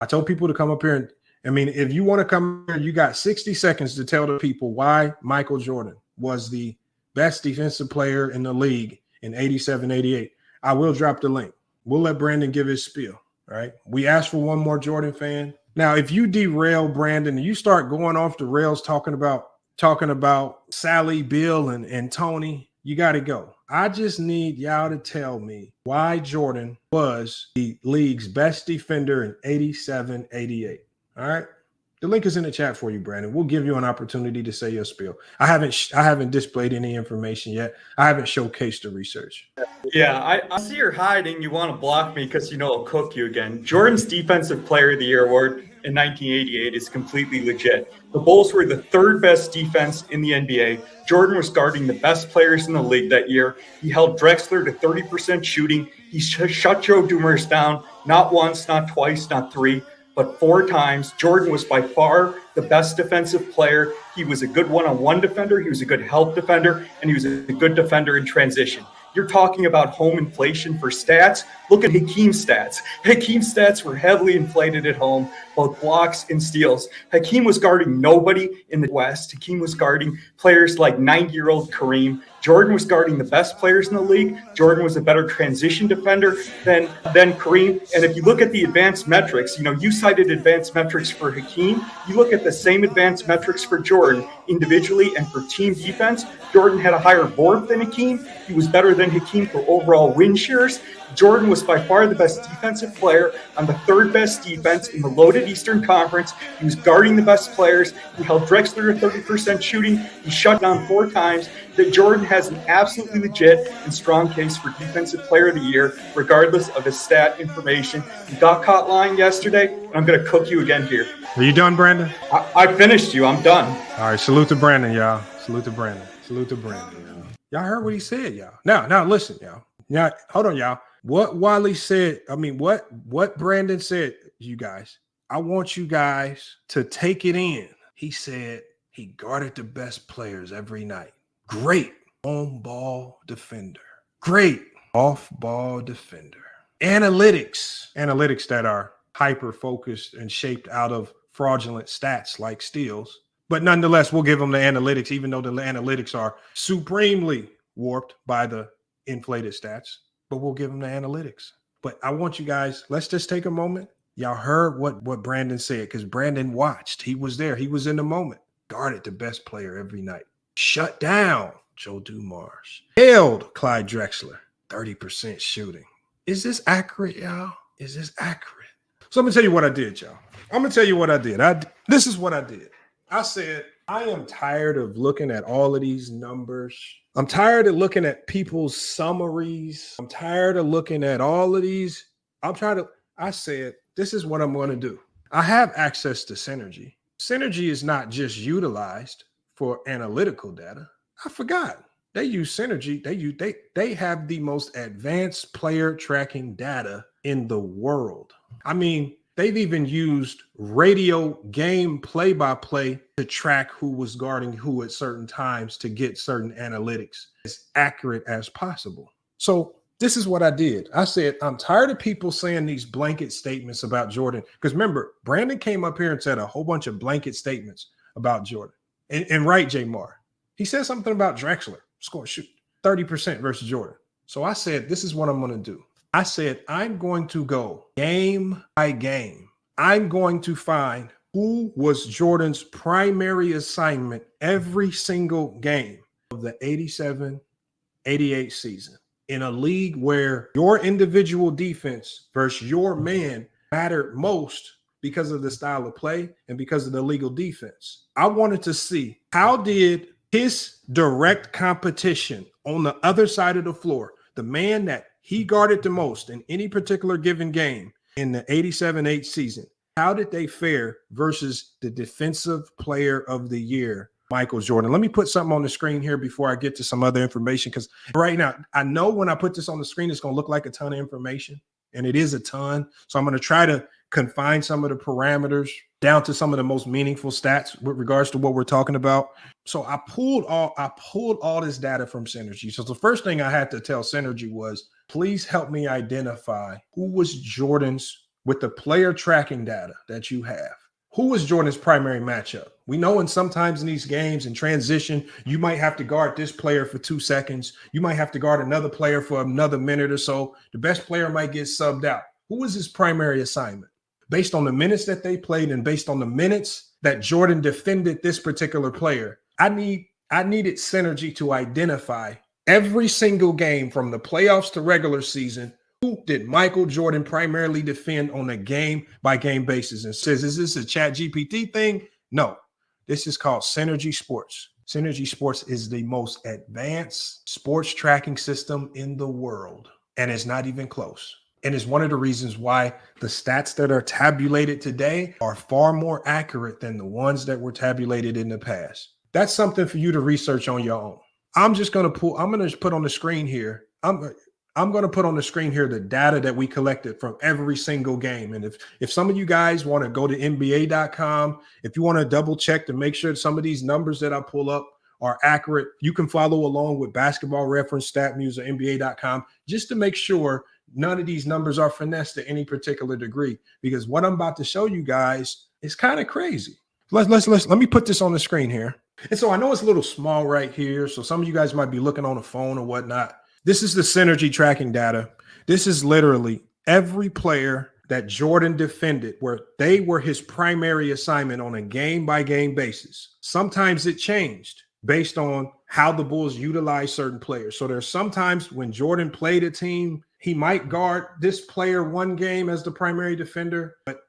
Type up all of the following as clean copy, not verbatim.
I told people to come up here if you want to come here, you got 60 seconds to tell the people why Michael Jordan was the best defensive player in the league in 87, 88. I will drop the link. We'll let Brandon give his spiel. All right. We asked for one more Jordan fan. Now, if you derail Brandon and you start going off the rails talking about Sally, Bill, and Tony, you got to go. I just need y'all to tell me why Jordan was the league's best defender in 87, 88. All right. The link is in the chat for you, Brandon. We'll give you an opportunity to say your spiel. I haven't displayed any information yet. I haven't showcased the research. Yeah, I see you're hiding. You want to block me because you know I'll cook you again. Jordan's Defensive Player of the Year award in 1988 is completely legit. The Bulls were the third best defense in the NBA. Jordan was guarding the best players in the league that year. He held Drexler to 30% shooting. He shut Joe Dumars down, not once, not twice, not three, but 4 times. Jordan was by far the best defensive player. He was a good one-on-one defender. He was a good help defender, and he was a good defender in transition. You're talking about home inflation for stats. Look at Hakeem's stats. Hakeem's stats were heavily inflated at home, both blocks and steals. Hakeem was guarding nobody in the West. Hakeem was guarding players like 90-year-old Kareem. Jordan was guarding the best players in the league. Jordan was a better transition defender than Kareem. And if you look at the advanced metrics, you cited advanced metrics for Hakeem. You look at the same advanced metrics for Jordan individually and for team defense. Jordan had a higher board than Hakeem. He was better than Hakeem for overall win shares. Jordan was by far the best defensive player on the third best defense in the loaded Eastern Conference. He was guarding the best players. He held Drexler to 30% shooting. He shut down 4 times. That Jordan has an absolutely legit and strong case for Defensive Player of the Year, regardless of his stat information. He got caught lying yesterday, and I'm going to cook you again here. Are you done, Brandon? I finished you. I'm done. All right. Salute to Brandon, y'all. Salute to Brandon. Salute to Brandon, y'all. Y'all heard what he said, y'all. Now listen, y'all. Now, hold on, y'all. What Wally said, what Brandon said, you guys, I want you guys to take it in. He said he guarded the best players every night. Great on-ball defender. Great off-ball defender. Analytics that are hyper-focused and shaped out of fraudulent stats like steals. But nonetheless, we'll give them the analytics, even though the analytics are supremely warped by the inflated stats. But we'll give them the analytics. But I want you guys, let's just take a moment. Y'all heard what Brandon said, because Brandon watched. He was there. He was in the moment. Guarded the best player every night. Shut down Joe Dumars. Held Clyde Drexler. 30% shooting. Is this accurate, y'all? Is this accurate? So I'm going to tell you what I did, y'all. I'm going to tell you what I did. This is what I did. I said, I am tired of looking at all of these numbers. I'm tired of looking at people's summaries. I'm tired of looking at all of these. I said, this is what I'm going to do. I have access to Synergy. Synergy is not just utilized for analytical data. I forgot. They use Synergy. They have the most advanced player tracking data in the world. I mean, they've even used radio game play-by-play to track who was guarding who at certain times to get certain analytics as accurate as possible. So this is what I did. I said, I'm tired of people saying these blanket statements about Jordan. Because remember, Brandon came up here and said a whole bunch of blanket statements about Jordan. And right, J. Mar, he said something about Drexler, shoot, 30% versus Jordan. So I said, this is what I'm going to do. I said, I'm going to go game by game. I'm going to find who was Jordan's primary assignment every single game of the 87-88 season in a league where your individual defense versus your man mattered most because of the style of play and because of the legal defense. I wanted to see how did his direct competition on the other side of the floor, the man that he guarded the most in any particular given game in the 87-8 season, how did they fare versus the Defensive Player of the Year, Michael Jordan? Let me put something on the screen here before I get to some other information, because right now, I know when I put this on the screen, it's going to look like a ton of information, and it is a ton. So I'm going to try to confine some of the parameters down to some of the most meaningful stats with regards to what we're talking about. So I pulled all this data from Synergy. So the first thing I had to tell Synergy was, please help me identify who was Jordan's with the player tracking data that you have, who was Jordan's primary matchup? We know sometimes in these games in transition, you might have to guard this player for 2 seconds. You might have to guard another player for another minute or so. The best player might get subbed out. Who was his primary assignment? Based on the minutes that they played and based on the minutes that Jordan defended this particular player, I needed synergy to identify every single game from the playoffs to regular season. Who did Michael Jordan primarily defend on a game-by-game basis? And says, is this a Chat GPT thing? No, this is called Synergy Sports. Synergy Sports is the most advanced sports tracking system in the world, and it's not even close. And it's one of the reasons why the stats that are tabulated today are far more accurate than the ones that were tabulated in the past. That's something for you to research on your own. I'm going to put on the screen here. I'm going to put on the screen here the data that we collected from every single game. And if some of you guys want to go to NBA.com, if you want to double check to make sure some of these numbers that I pull up are accurate, you can follow along with Basketball Reference, StatMuse, or NBA.com just to make sure none of these numbers are finessed to any particular degree, because what I'm about to show you guys is kind of crazy. Let me put this on the screen here. And so I know it's a little small right here, so some of you guys might be looking on a phone or whatnot. This is the synergy tracking data. This is literally every player that Jordan defended where they were his primary assignment on a game-by-game basis. Sometimes it changed based on how the Bulls utilize certain players. So there's sometimes when Jordan played a team, he might guard this player one game as the primary defender, but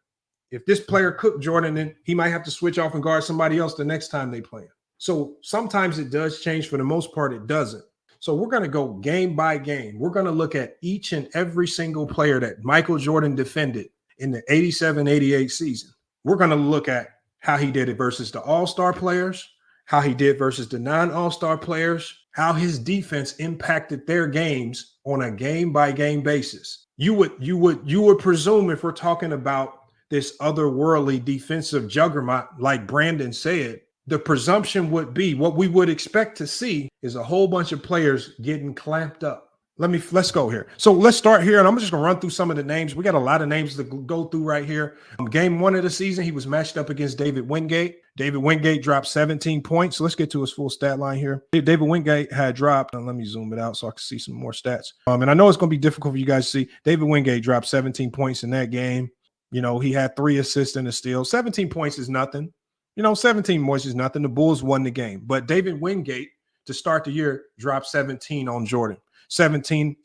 if this player cooked Jordan, then he might have to switch off and guard somebody else the next time they play him. So sometimes it does change. For the most part, it doesn't. So we're going to go game by game. We're going to look at each and every single player that Michael Jordan defended in the 87-88 season. We're going to look at how he did it versus the all-star players, how he did versus the non-all-star players, how his defense impacted their games on a game-by-game basis. You would presume, if we're talking about this otherworldly defensive juggernaut, like Brandon said, the presumption would be what we would expect to see is a whole bunch of players getting clamped up. Let's go here. So let's start here, and I'm just going to run through some of the names. We got a lot of names to go through right here. Game 1 of the season, he was matched up against David Wingate. David Wingate dropped 17 points. So let's get to his full stat line here. David Wingate had dropped, let me zoom it out so I can see some more stats. And I know it's going to be difficult for you guys to see. David Wingate dropped 17 points in that game. You know, he had 3 assists and a steal. 17 points is nothing. 17 points is nothing. The Bulls won the game. But David Wingate, to start the year, dropped 17 on Jordan. 17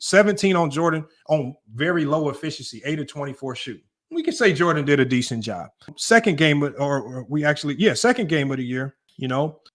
on Jordan on very low efficiency, 8 of 24 shooting. We can say Jordan did a decent job. Second game of the year,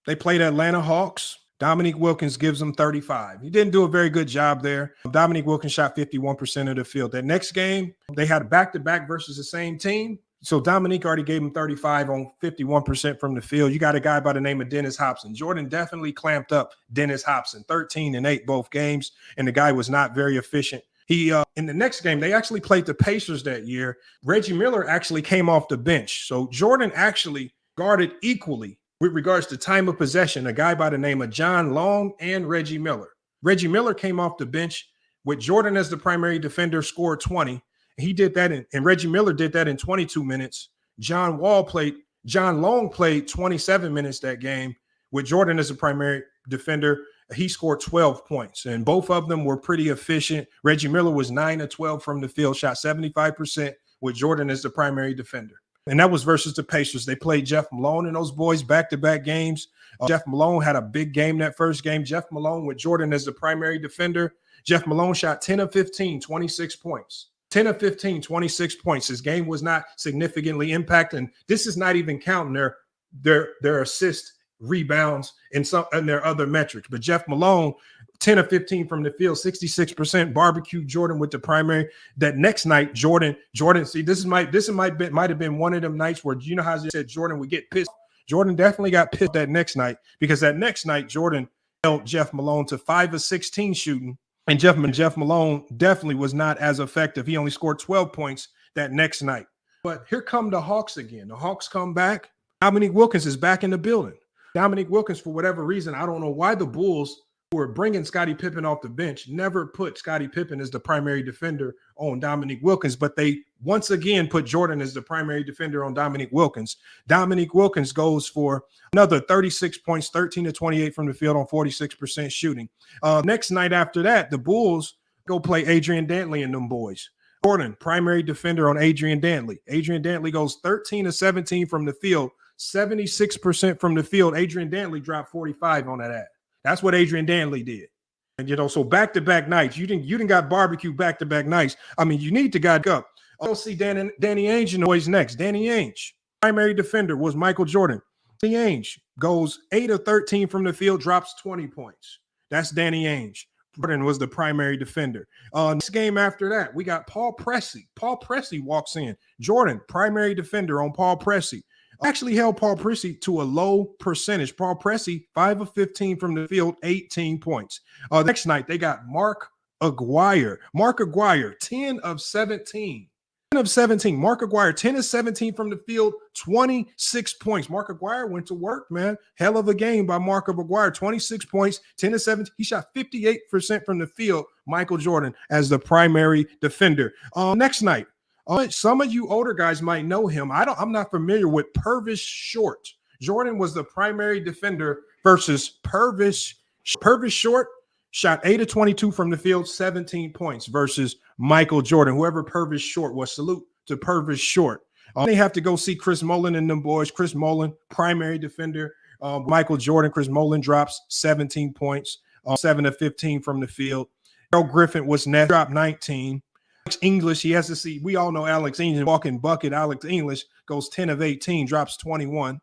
they played Atlanta Hawks. Dominique Wilkins gives them 35. He didn't do a very good job there. Dominique Wilkins shot 51% of the field. That next game, they had a back-to-back versus the same team. So Dominique already gave him 35 on 51% from the field. You got a guy by the name of Dennis Hobson. Jordan definitely clamped up Dennis Hobson, 13 and 8 both games, and the guy was not very efficient. He in the next game, they actually played the Pacers that year. Reggie Miller actually came off the bench. So Jordan actually guarded equally with regards to time of possession, a guy by the name of John Long and Reggie Miller. Reggie Miller came off the bench with Jordan as the primary defender, scored 20. He did that, and Reggie Miller did that in 22 minutes. John Long played 27 minutes that game with Jordan as a primary defender. He scored 12 points, and both of them were pretty efficient. Reggie Miller was 9 of 12 from the field, shot 75% with Jordan as the primary defender. And that was versus the Pacers. They played Jeff Malone and those boys back-to-back games. Jeff Malone had a big game that first game. Jeff Malone with Jordan as the primary defender. Jeff Malone shot 10 of 15, 26 points. 10 of 15, 26 points. His game was not significantly impacted. And this is not even counting their assist, rebounds, and their other metrics. But Jeff Malone, 10 of 15 from the field, 66%, barbecue Jordan with the primary. That next night, Jordan, see, this might have been one of them nights where, you know how I said Jordan would get pissed. Jordan definitely got pissed that next night, because that next night, Jordan held Jeff Malone to 5 of 16 shooting. And Jeff Malone definitely was not as effective. He only scored 12 points that next night. But here come the Hawks again. The Hawks come back. Dominique Wilkins is back in the building. Dominique Wilkins, for whatever reason, I don't know why the Bulls, who were bringing Scottie Pippen off the bench, never put Scottie Pippen as the primary defender on Dominique Wilkins, but they once again put Jordan as the primary defender on Dominique Wilkins. Dominique Wilkins goes for another 36 points, 13 to 28 from the field on 46% shooting. Next night after that, the Bulls go play Adrian Dantley and them boys. Jordan, primary defender on Adrian Dantley. Adrian Dantley goes 13 to 17 from the field, 76% from the field. Adrian Dantley dropped 45 on that. That's what Adrian Dantley did. And, so back-to-back nights. You didn't got barbecue back-to-back nights. I mean, you need to guide up. I'll see Danny Ainge and the boys next. Danny Ainge, primary defender, was Michael Jordan. Danny Ainge goes 8 of 13 from the field, drops 20 points. That's Danny Ainge. Jordan was the primary defender. Next game after that, we got Paul Pressey. Paul Pressey walks in. Jordan, primary defender on Paul Pressey. Actually held Paul Pressey to a low percentage. Paul Pressey, 5 of 15 from the field, 18 points. Next night, they got Mark Aguirre. Mark Aguirre, 10 of 17. 10 of 17. Mark Aguirre, 10 of 17 from the field, 26 points. Mark Aguirre went to work, man. Hell of a game by Mark Aguirre, 26 points, 10 of 17. He shot 58% from the field. Michael Jordan as the primary defender. Next night, some of you older guys might know him. I'm not familiar with Purvis Short. Jordan was the primary defender versus Purvis. Purvis Short shot 8 of 22 from the field, 17 points versus Michael Jordan. Whoever Purvis Short was, salute to Purvis Short. They have to go see Chris Mullin and them boys. Chris Mullin, primary defender. Michael Jordan, Chris Mullin drops 17 points, 7 of 15 from the field. Earl Griffin was next, dropped 19. Alex English, he has to see. We all know Alex English, walking bucket. Alex English goes 10 of 18, drops 21.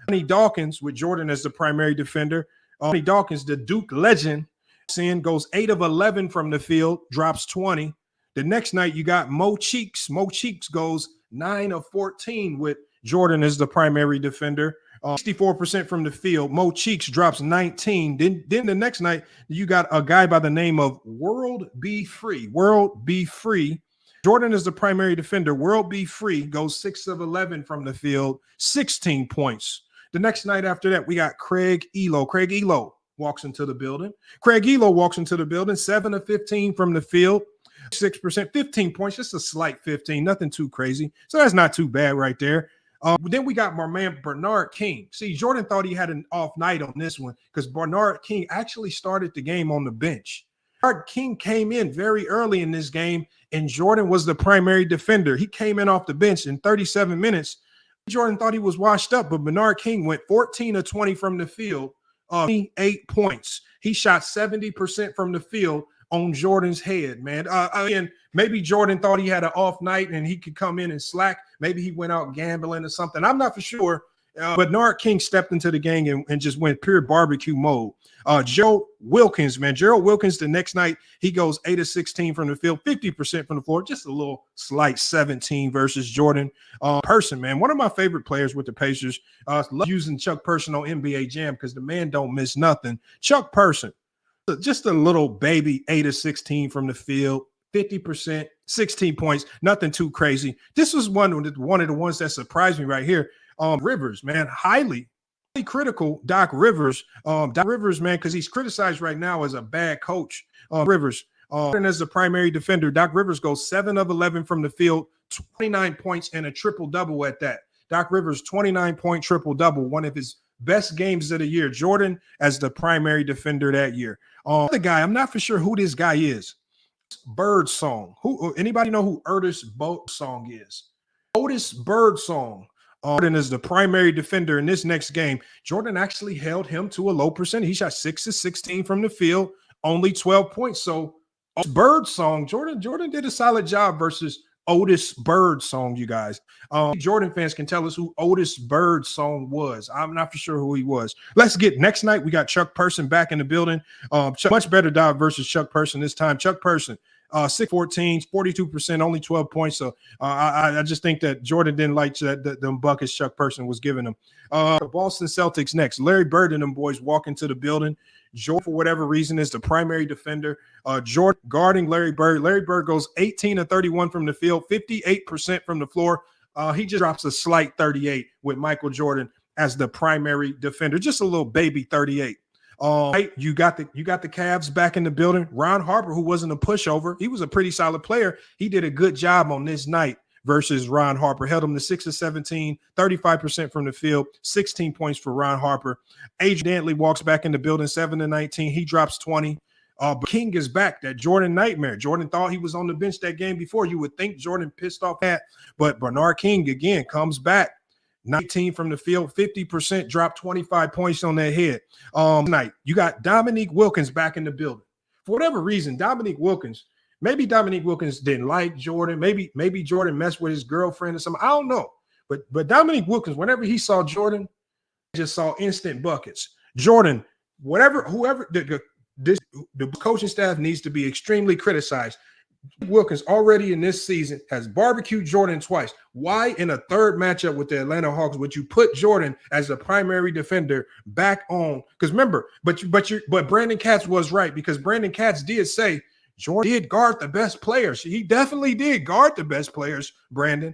Tony Dawkins with Jordan as the primary defender. Tony Dawkins, the Duke legend, goes 8 of 11 from the field, drops 20. The next night, you got Mo Cheeks. Mo Cheeks goes 9 of 14 with Jordan as the primary defender. 64% from the field. Mo Cheeks drops 19. Then the next night, you got a guy by the name of World Be Free. World Be Free. Jordan is the primary defender. World Be Free goes 6 of 11 from the field, 16 points. The next night after that, we got Craig Elo. Craig Elo walks into the building. Craig Elo walks into the building, 7 of 15 from the field, 6%, 15 points, just a slight 15, nothing too crazy. So that's not too bad right there. Then we got my man Bernard King. See, Jordan thought he had an off night on this one because Bernard King actually started the game on the bench. Bernard King came in very early in this game, and Jordan was the primary defender. He came in off the bench in 37 minutes. Jordan thought he was washed up, but Bernard King went 14 of 20 from the field, 28 points. He shot 70% from the field on Jordan's head, man. And maybe Jordan thought he had an off night and he could come in and slack. Maybe he went out gambling or something. I'm not for sure. But Bernard King stepped into the game and just went pure barbecue mode. Gerald Wilkins, man. Gerald Wilkins, the next night, he goes 8 of 16 from the field, 50% from the floor, just a little slight 17 versus Jordan. Person, man, one of my favorite players with the Pacers. Love using Chuck Person on NBA Jam because the man don't miss nothing. Chuck Person. Just a little baby 8 of 16 from the field, 50%, 16 points, nothing too crazy. This was one of the ones that surprised me right here. Rivers, man, highly critical Doc Rivers. Doc Rivers, man, because he's criticized right now as a bad coach. Rivers, and as the primary defender, Doc Rivers goes 7 of 11 from the field, 29 points and a triple-double at that. Doc Rivers, 29-point triple-double, one of his best games of the year. Jordan as the primary defender that year. The guy, I'm not for sure who this guy is. Birdsong. Anybody know who Otis Birdsong is? Otis Birdsong. Jordan is the primary defender in this next game. Jordan actually held him to a low percentage. He shot 6 of 16 from the field, only 12 points. So Birdsong, Jordan did a solid job versus Otis Birdsong, you guys. Jordan fans can tell us who Otis Birdsong was. I'm not for sure who he was. Let's get next night. We got Chuck Person back in the building. Much better job versus Chuck Person this time. Chuck Person, 6-14, 42%, only 12 points. So I just think that Jordan didn't like them buckets Chuck Person was giving him. The Boston Celtics next. Larry Bird and them boys walk into the building. Jordan, for whatever reason, is the primary defender. Jordan guarding Larry Bird. Larry Bird goes 18 of 31 from the field, 58% from the floor. He just drops a slight 38 with Michael Jordan as the primary defender. Just a little baby 38. You got the Cavs back in the building. Ron Harper, who wasn't a pushover, he was a pretty solid player. He did a good job on this night versus Ron Harper. Held him to 6 of 17, 35% from the field, 16 points for Ron Harper. Adrian Dantley walks back in the building, 7 of 19. He drops 20. But King is back, that Jordan nightmare. Jordan thought he was on the bench that game before. You would think Jordan pissed off that. But Bernard King, again, comes back. 19 from the field, 50%, dropped 25 points on their head. Tonight, you got Dominique Wilkins back in the building. For whatever reason, maybe Dominique Wilkins didn't like Jordan. Maybe Jordan messed with his girlfriend or something. I don't know. But Dominique Wilkins, whenever he saw Jordan, just saw instant buckets. Jordan, whoever the coaching staff needs to be extremely criticized. Wilkins already in this season has barbecued Jordan twice. Why in a third matchup with the Atlanta Hawks would you put Jordan as the primary defender back on? Because remember, but Brandon Katz was right, because Brandon Katz did say Jordan did guard the best players. He definitely did guard the best players, Brandon.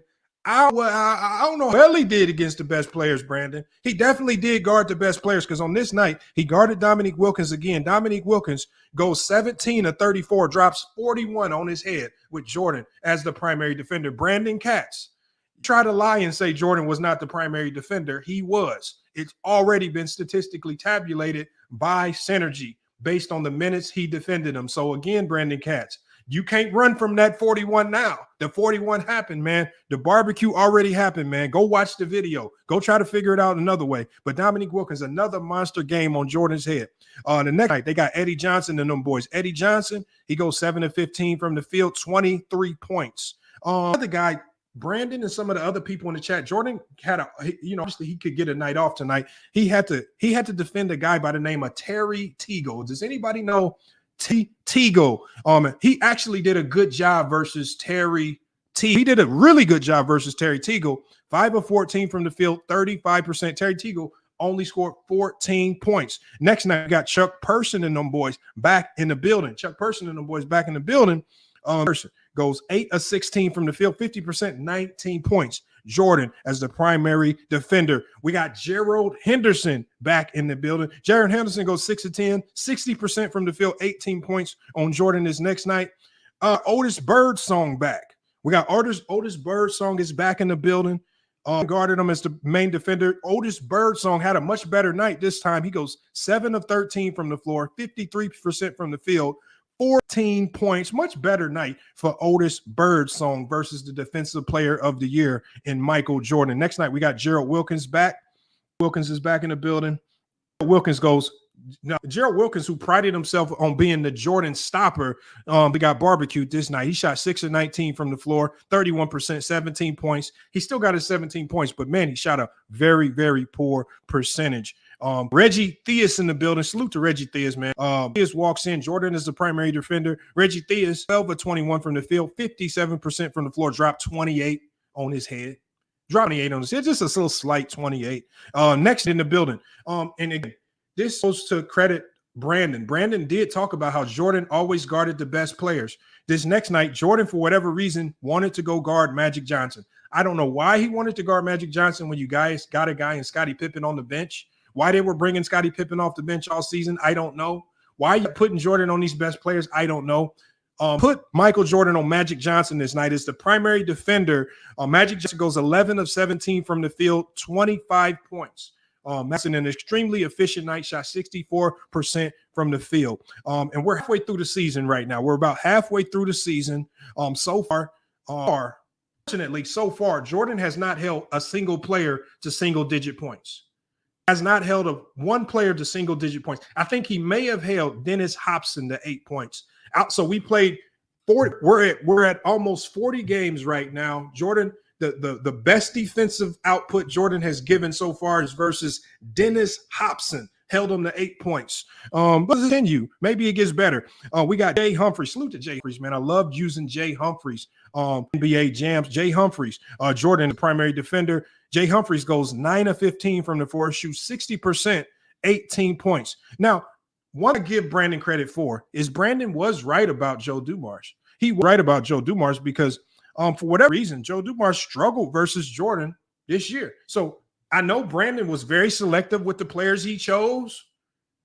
I don't know how he did against the best players, Brandon. He definitely did guard the best players, because on this night, he guarded Dominique Wilkins again. Dominique Wilkins goes 17 of 34, drops 41 on his head with Jordan as the primary defender. Brandon Katz tried to lie and say Jordan was not the primary defender. He was. It's already been statistically tabulated by Synergy based on the minutes he defended him. So again, Brandon Katz, you can't run from that 41 now. The 41 happened, man. The barbecue already happened, man. Go watch the video. Go try to figure it out another way. But Dominique Wilkins, another monster game on Jordan's head. The next night, they got Eddie Johnson and them boys. Eddie Johnson, he goes 7 of 15 from the field, 23 points. Other guy, Brandon, and some of the other people in the chat, Jordan had obviously he could get a night off tonight. He had to defend a guy by the name of Terry Teagle. Does anybody know Teagle? He actually did a good job versus Terry Teagle. He did a really good job versus Terry Teagle. 5 of 14 from the field, 35%. Terry Teagle only scored 14 points. Next night, we got Chuck Person and them boys back in the building. Chuck Person and them boys back in the building. Person goes 8 of 16 from the field, 50%, 19 points. Jordan as the primary defender. We got Gerald Henderson back in the building. Gerald Henderson goes 6 of 10, 60% from the field, 18 points on Jordan this next night. Otis Birdsong back. We got Otis Birdsong is back in the building. Guarded him as the main defender. Otis Birdsong had a much better night this time. He goes 7 of 13 from the floor, 53% from the field, 14 points. Much better night for Otis Birdsong versus the defensive player of the year in Michael Jordan. Next night, we got Gerald Wilkins back. Wilkins is back in the building. Gerald Wilkins, who prided himself on being the Jordan stopper, we got barbecued this night. He shot 6 of 19 from the floor, 31%, 17 points. He still got his 17 points, but man, he shot a very, very poor percentage. Reggie Theus in the building. Salute to Reggie Theus, man. Theus walks in. Jordan is the primary defender. Reggie Theus, 12 of 21 from the field, 57% from the floor, dropped 28 on his head. Dropped 28 on his head, just a little slight 28. Next in the building. And again, this goes to credit Brandon. Brandon did talk about how Jordan always guarded the best players. This next night, Jordan, for whatever reason, wanted to go guard Magic Johnson. I don't know why he wanted to guard Magic Johnson when you guys got a guy in Scottie Pippen on the bench. Why they were bringing Scottie Pippen off the bench all season, I don't know. Why you putting Jordan on these best players, I don't know. Put Michael Jordan on Magic Johnson this night as the primary defender. Magic Johnson goes 11 of 17 from the field, 25 points. That's an extremely efficient night, shot 64% from the field. And we're halfway through the season right now. We're about halfway through the season. So far, fortunately, so far, Jordan has not held a single player to single-digit points. Has not held one player to single-digit points. I think he may have held Dennis Hobson to 8 points. So we played 40. We're at almost 40 games right now. Jordan, the best defensive output Jordan has given so far is versus Dennis Hobson. Held him to 8 points. But continue. Maybe it gets better. We got Jay Humphries. Salute to Jay Humphries, man. I loved using Jay Humphries. NBA jams. Jay Humphries. Jordan, the primary defender. Jay Humphries goes 9 of 15 from the floor, shoots 60%, 18 points. Now, what I give Brandon credit for is Brandon was right about Joe Dumars. He was right about Joe Dumars because for whatever reason, Joe Dumars struggled versus Jordan this year. So I know Brandon was very selective with the players he chose,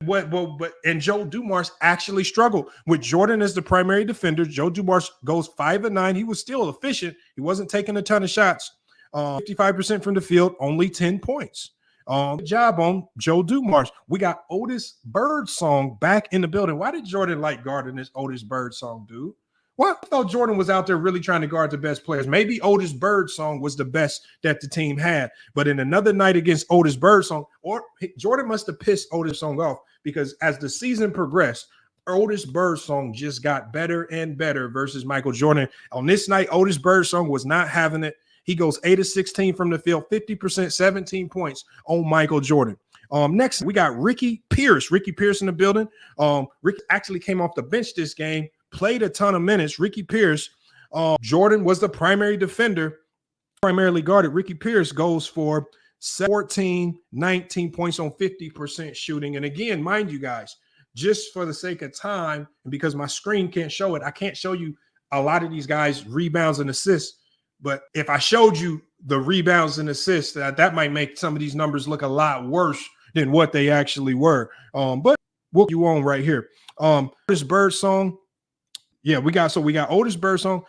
And Joe Dumars actually struggled with Jordan as the primary defender. Joe Dumars goes 5 of 9. He was still efficient. He wasn't taking a ton of shots. 55% from the field, only 10 points. Good job on Joe Dumars. We got Otis Birdsong back in the building. Why did Jordan like guarding this Otis Birdsong, dude? Well, I thought Jordan was out there really trying to guard the best players. Maybe Otis Birdsong was the best that the team had. But in another night against Otis Birdsong, Jordan must have pissed Otis Song off, because as the season progressed, Otis Birdsong just got better and better versus Michael Jordan. On this night, Otis Birdsong was not having it. He goes 8 of 16 from the field, 50%, 17 points on Michael Jordan. Next, we got Ricky Pierce. Ricky Pierce in the building. Ricky actually came off the bench this game, played a ton of minutes. Ricky Pierce, Jordan was the primary defender, primarily guarded. Ricky Pierce goes for 14, 19 points on 50% shooting. And again, mind you guys, just for the sake of time, and because my screen can't show it, I can't show you a lot of these guys' rebounds and assists. But if I showed you the rebounds and assists, that might make some of these numbers look a lot worse than what they actually were. But we'll you on right here. This Birdsong. Yeah, we got Otis Birdsong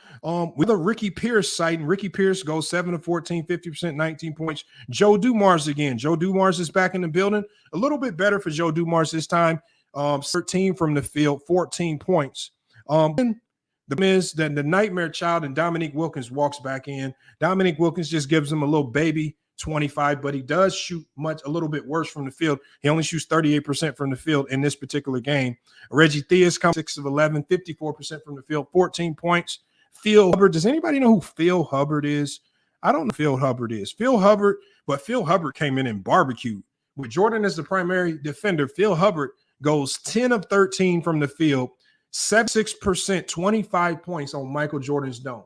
with a Ricky Pierce site, and Ricky Pierce goes 7 of 14, 50%, 19 points. Joe Dumars again. Joe Dumars is back in the building. A little bit better for Joe Dumars this time. 13 from the field, 14 points. The Miz, then the nightmare child, and Dominique Wilkins walks back in. Dominique Wilkins just gives him a little baby 25, but he does shoot a little bit worse from the field. He only shoots 38% from the field in this particular game. Reggie Theus comes 6 of 11, 54% from the field, 14 points. Phil Hubbard. Does anybody know who Phil Hubbard is? I don't know who Phil Hubbard is. Phil Hubbard came in and barbecued. With Jordan as the primary defender, Phil Hubbard goes 10 of 13 from the field, 76%, 25 points on Michael Jordan's dome.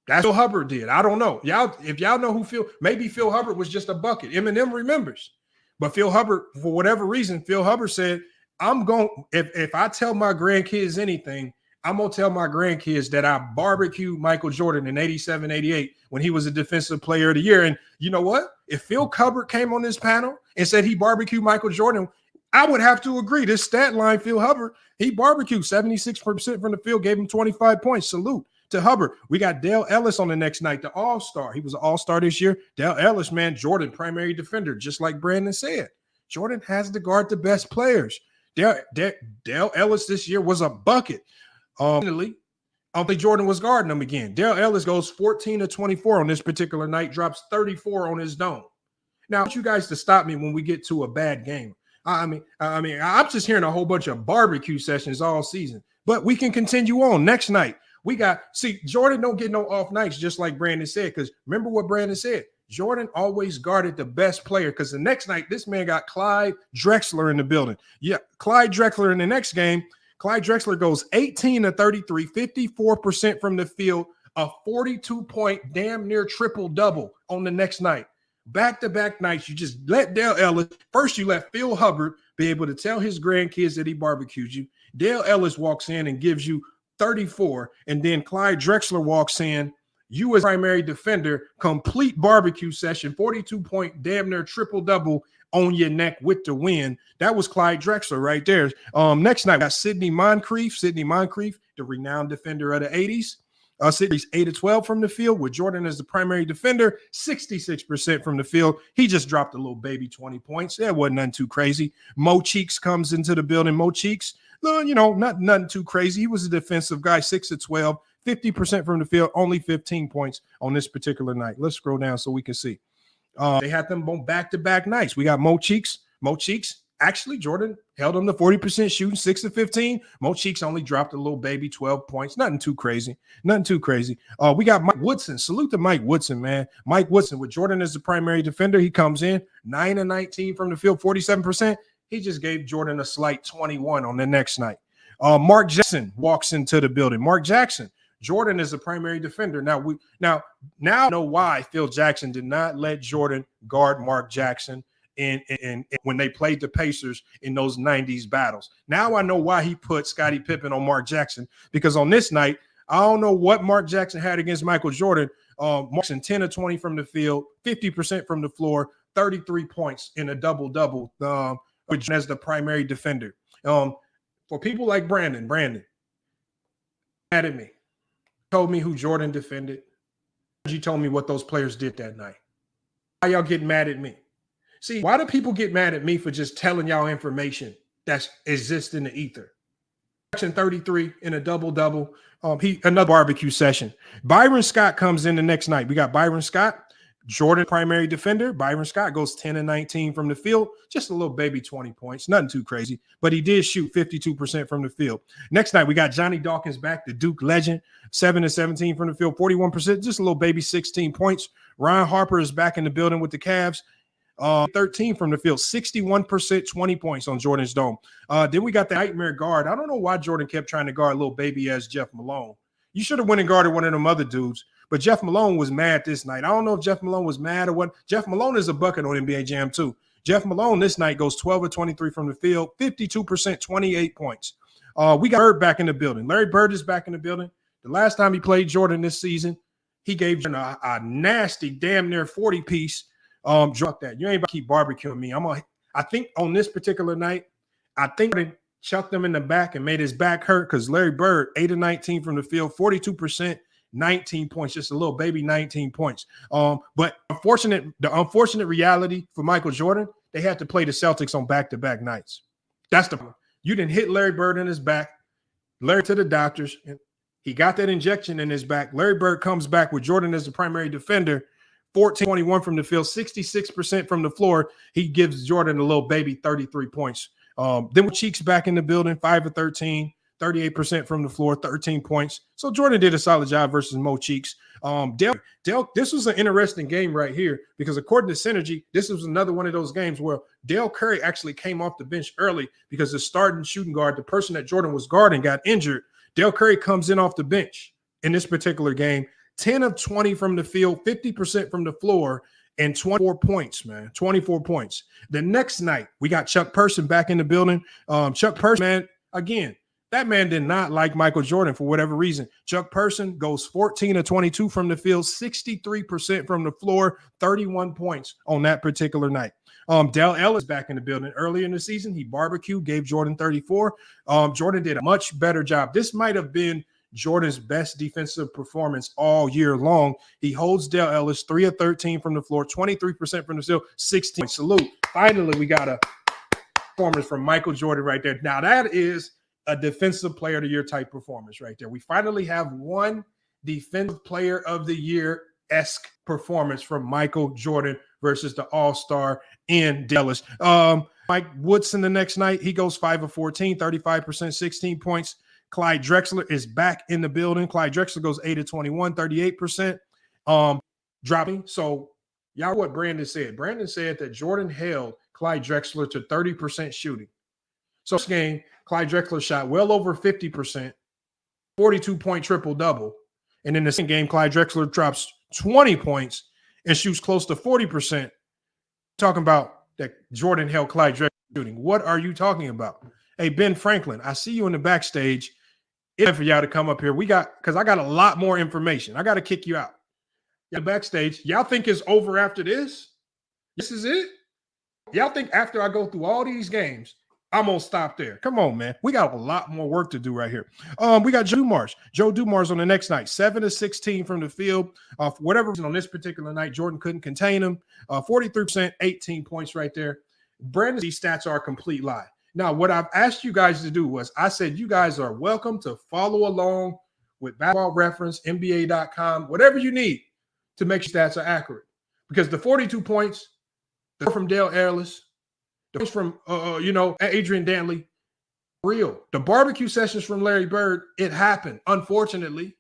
That's what Hubbard did. I don't know. If y'all know who maybe Phil Hubbard was just a bucket. Eminem remembers. But Phil Hubbard, for whatever reason, Phil Hubbard said, if I tell my grandkids anything, I'm going to tell my grandkids that I barbecued Michael Jordan in 87, 88 when he was a defensive player of the year. And you know what? If Phil Hubbard came on this panel and said he barbecued Michael Jordan, I would have to agree. This stat line, Phil Hubbard, he barbecued 76% from the field, gave him 25 points. Salute to Hubbard. We got Dale Ellis on the next night, the all-star. He was an all-star this year. Dale Ellis, man, Jordan, primary defender, just like Brandon said. Jordan has to guard the best players. Dale Ellis this year was a bucket. I don't think Jordan was guarding him again. Dale Ellis goes 14 of 24 on this particular night, drops 34 on his dome. Now, I want you guys to stop me when we get to a bad game. I mean, I'm just hearing a whole bunch of barbecue sessions all season, but we can continue on. Next night, Jordan don't get no off nights, just like Brandon said, because remember what Brandon said. Jordan always guarded the best player, because the next night, this man got Clyde Drexler in the building. Yeah, Clyde Drexler in the next game. Clyde Drexler goes 18 of 33, 54% from the field, a 42-point damn near triple-double on the next night. Back-to-back nights, you just let Dale Ellis, first you let Phil Hubbard be able to tell his grandkids that he barbecued you. Dale Ellis walks in and gives you 34, and then Clyde Drexler walks in, you as primary defender, complete barbecue session, 42-point damn near triple-double on your neck with the win. That was Clyde Drexler right there. Next night, we got Sidney Moncrief. Sidney Moncrief, the renowned defender of the 80s. Sidney's 8 of 12 from the field with Jordan as the primary defender, 66% from the field. He just dropped a little baby 20 points. That wasn't nothing too crazy. Mo Cheeks comes into the building. Mo Cheeks, not nothing too crazy. He was a defensive guy, 6 of 12, 50% from the field, only 15 points on this particular night. Let's scroll down so we can see. They had them on back-to-back nights. We got Mo Cheeks. Actually, Jordan held him to 40% shooting, 6 of 15. Mo Cheeks only dropped a little baby 12 points. Nothing too crazy. We got Mike Woodson. Salute to Mike Woodson, man. Mike Woodson with Jordan as the primary defender. He comes in 9 of 19 from the field, 47%. He just gave Jordan a slight 21 on the next night. Mark Jackson walks into the building. Mark Jackson. Jordan is the primary defender. Now I know why Phil Jackson did not let Jordan guard Mark Jackson in when they played the Pacers in those 90s battles. Now I know why he put Scottie Pippen on Mark Jackson, because on this night, I don't know what Mark Jackson had against Michael Jordan. Jackson 10 of 20 from the field, 50% from the floor, 33 points in a double-double. as the primary defender. For people like Brandon mad at me, told me who Jordan defended. You told me what those players did that night. Why y'all getting mad at me? See, why do people get mad at me for just telling y'all information that exists in the ether? Section 33 in a double-double. Another barbecue session. Byron Scott comes in the next night. We got Byron Scott, Jordan primary defender. Byron Scott goes 10 and 19 from the field. Just a little baby 20 points. Nothing too crazy. But he did shoot 52% from the field. Next night, we got Johnny Dawkins back, the Duke legend. 7 and 17 from the field, 41%. Just a little baby 16 points. Ryan Harper is back in the building with the Cavs. 13 from the field, 61%, 20 points on Jordan's dome. Then we got the nightmare guard. I don't know why Jordan kept trying to guard little baby ass Jeff Malone. You should have went and guarded one of them other dudes. But Jeff Malone was mad this night. I don't know if Jeff Malone was mad or what. Jeff Malone is a bucket on NBA Jam too. Jeff Malone this night goes 12 of 23 from the field, 52%, 28 points. We got Bird back in the building. Larry Bird is back in the building. The last time he played Jordan this season, he gave Jordan a nasty, damn near 40-piece. Drop that. You ain't about to keep barbecuing me. I think on this particular night, I think they chucked him in the back and made his back hurt because Larry Bird, 8 of 19 from the field, 42%, 19 points, just a little baby 19 points. But the unfortunate reality for Michael Jordan, they had to play the Celtics on back-to-back nights. That's the problem. You didn't hit Larry Bird in his back, Larry to the doctors, and he got that injection in his back. Larry Bird comes back with Jordan as the primary defender, 14-21 from the field, 66% from the floor. He gives Jordan a little baby 33 points. Then with Cheeks back in the building, 5 of 13, 38% from the floor, 13 points. So Jordan did a solid job versus Mo Cheeks. Dale, this was an interesting game right here because according to Synergy, this was another one of those games where Dale Curry actually came off the bench early because the starting shooting guard, the person that Jordan was guarding, got injured. Dale Curry comes in off the bench in this particular game, 10 of 20 from the field, 50% from the floor, and 24 points, man, 24 points. The next night, we got Chuck Person back in the building. Chuck Person, man, again, that man did not like Michael Jordan for whatever reason. Chuck Person goes 14 of 22 from the field, 63% from the floor, 31 points on that particular night. Dell Ellis back in the building. Earlier in the season, he barbecued, gave Jordan 34. Jordan did a much better job. This might have been Jordan's best defensive performance all year long. He holds Dell Ellis 3 of 13 from the floor, 23% from the field, 16. Salute. Finally, we got a performance from Michael Jordan right there. Now, that is a defensive player of the year type performance right there. We finally have one defensive player of the year-esque performance from Michael Jordan versus the all-star in Dallas. Mike Woodson the next night, he goes 5 of 14, 35%, 16 points. Clyde Drexler is back in the building. Clyde Drexler goes 8 of 21, 38%. Dropping. So y'all what Brandon said. Brandon said that Jordan held Clyde Drexler to 30% shooting. So this game, Clyde Drexler shot well over 50%, 42-point triple-double. And in the second game, Clyde Drexler drops 20 points and shoots close to 40%. Talking about that Jordan held Clyde Drexler shooting. What are you talking about? Hey, Ben Franklin, I see you in the backstage. It's for y'all to come up here. Because I got a lot more information. I got to kick you out. Y'all backstage. Y'all think it's over after this? This is it? Y'all think after I go through all these games, I'm going to stop there? Come on, man. We got a lot more work to do right here. We got Joe Dumars. Joe Dumars on the next night, 7 of 16 from the field. For whatever reason on this particular night, Jordan couldn't contain him. 43%, 18 points right there. Brandon, these stats are a complete lie. Now, what I've asked you guys to do was I said you guys are welcome to follow along with Basketball Reference, NBA.com, whatever you need to make sure stats are accurate. Because the 42 points, the from Dale Ellis, the points from, Adrian Dantley, real. The barbecue sessions from Larry Bird, it happened, unfortunately.